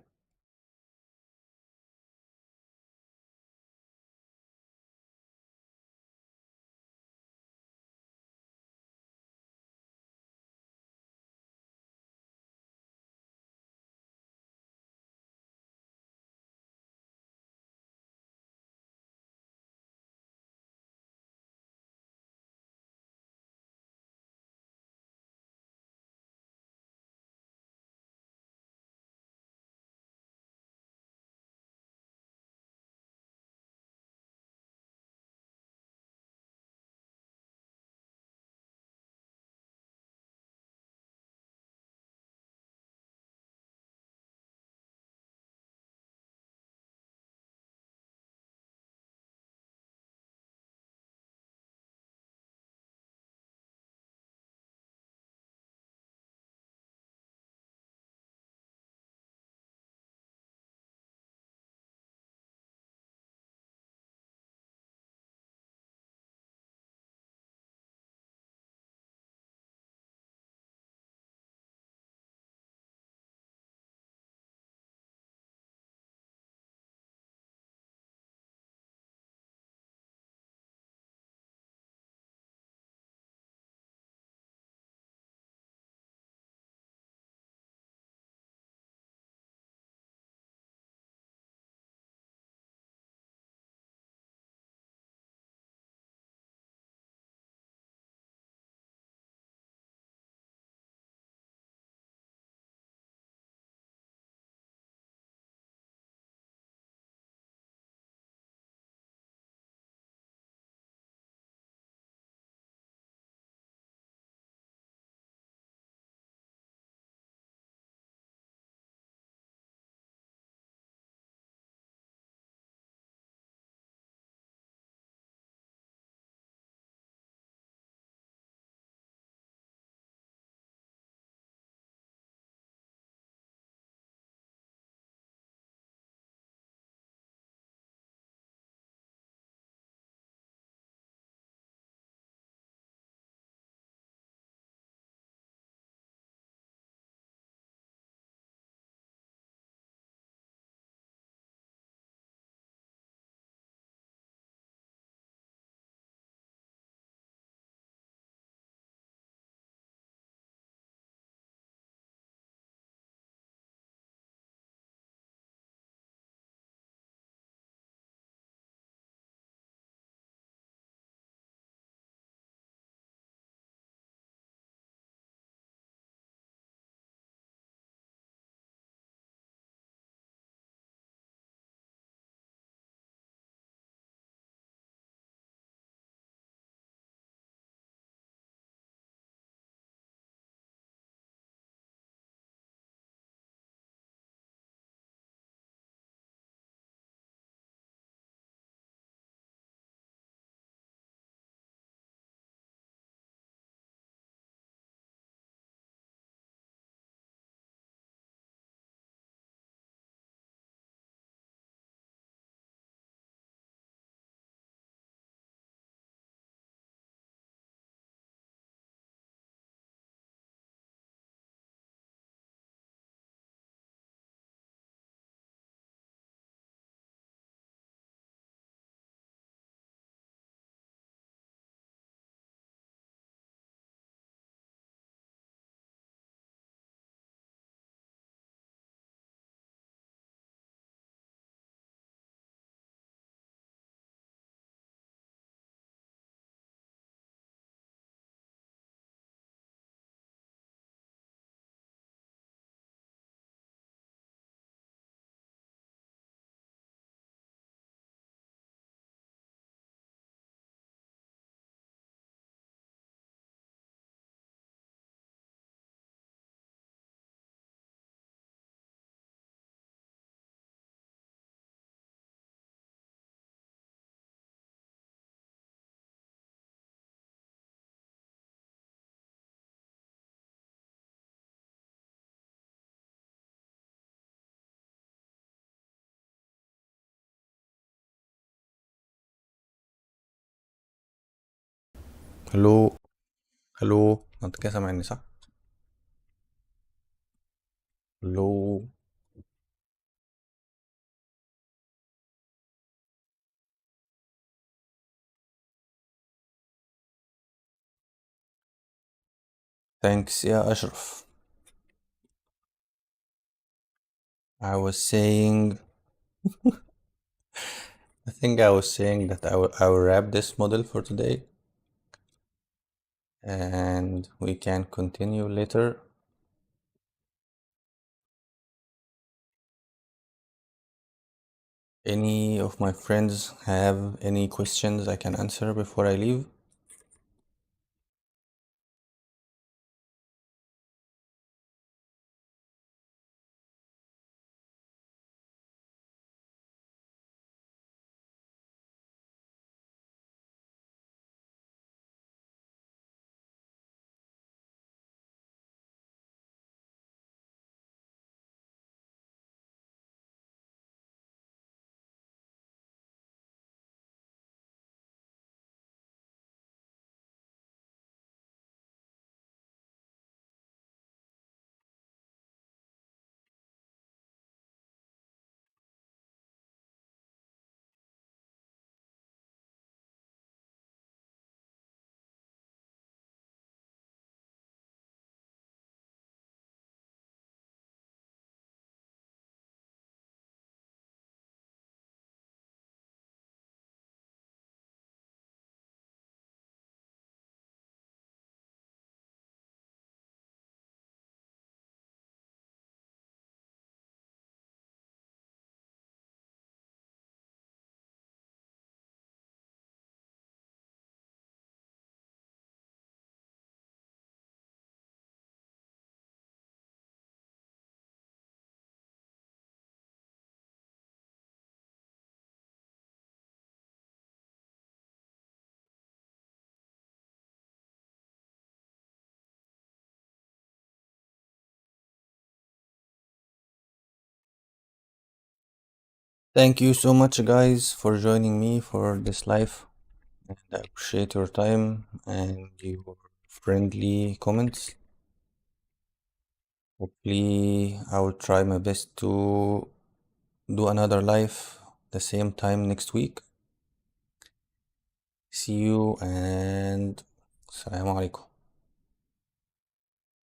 الو. الو، انت كده سامعني صح؟ الو. ثانكس يا اشرف. I was saying I think I was saying that I will wrap this model for today and we can continue later. Any of my friends have any questions I can answer before I leave? Thank you so much guys for joining me for this live, and I appreciate your time and your friendly comments. Hopefully I will try my best to do another live the same time next week. See you and Assalamu alaikum.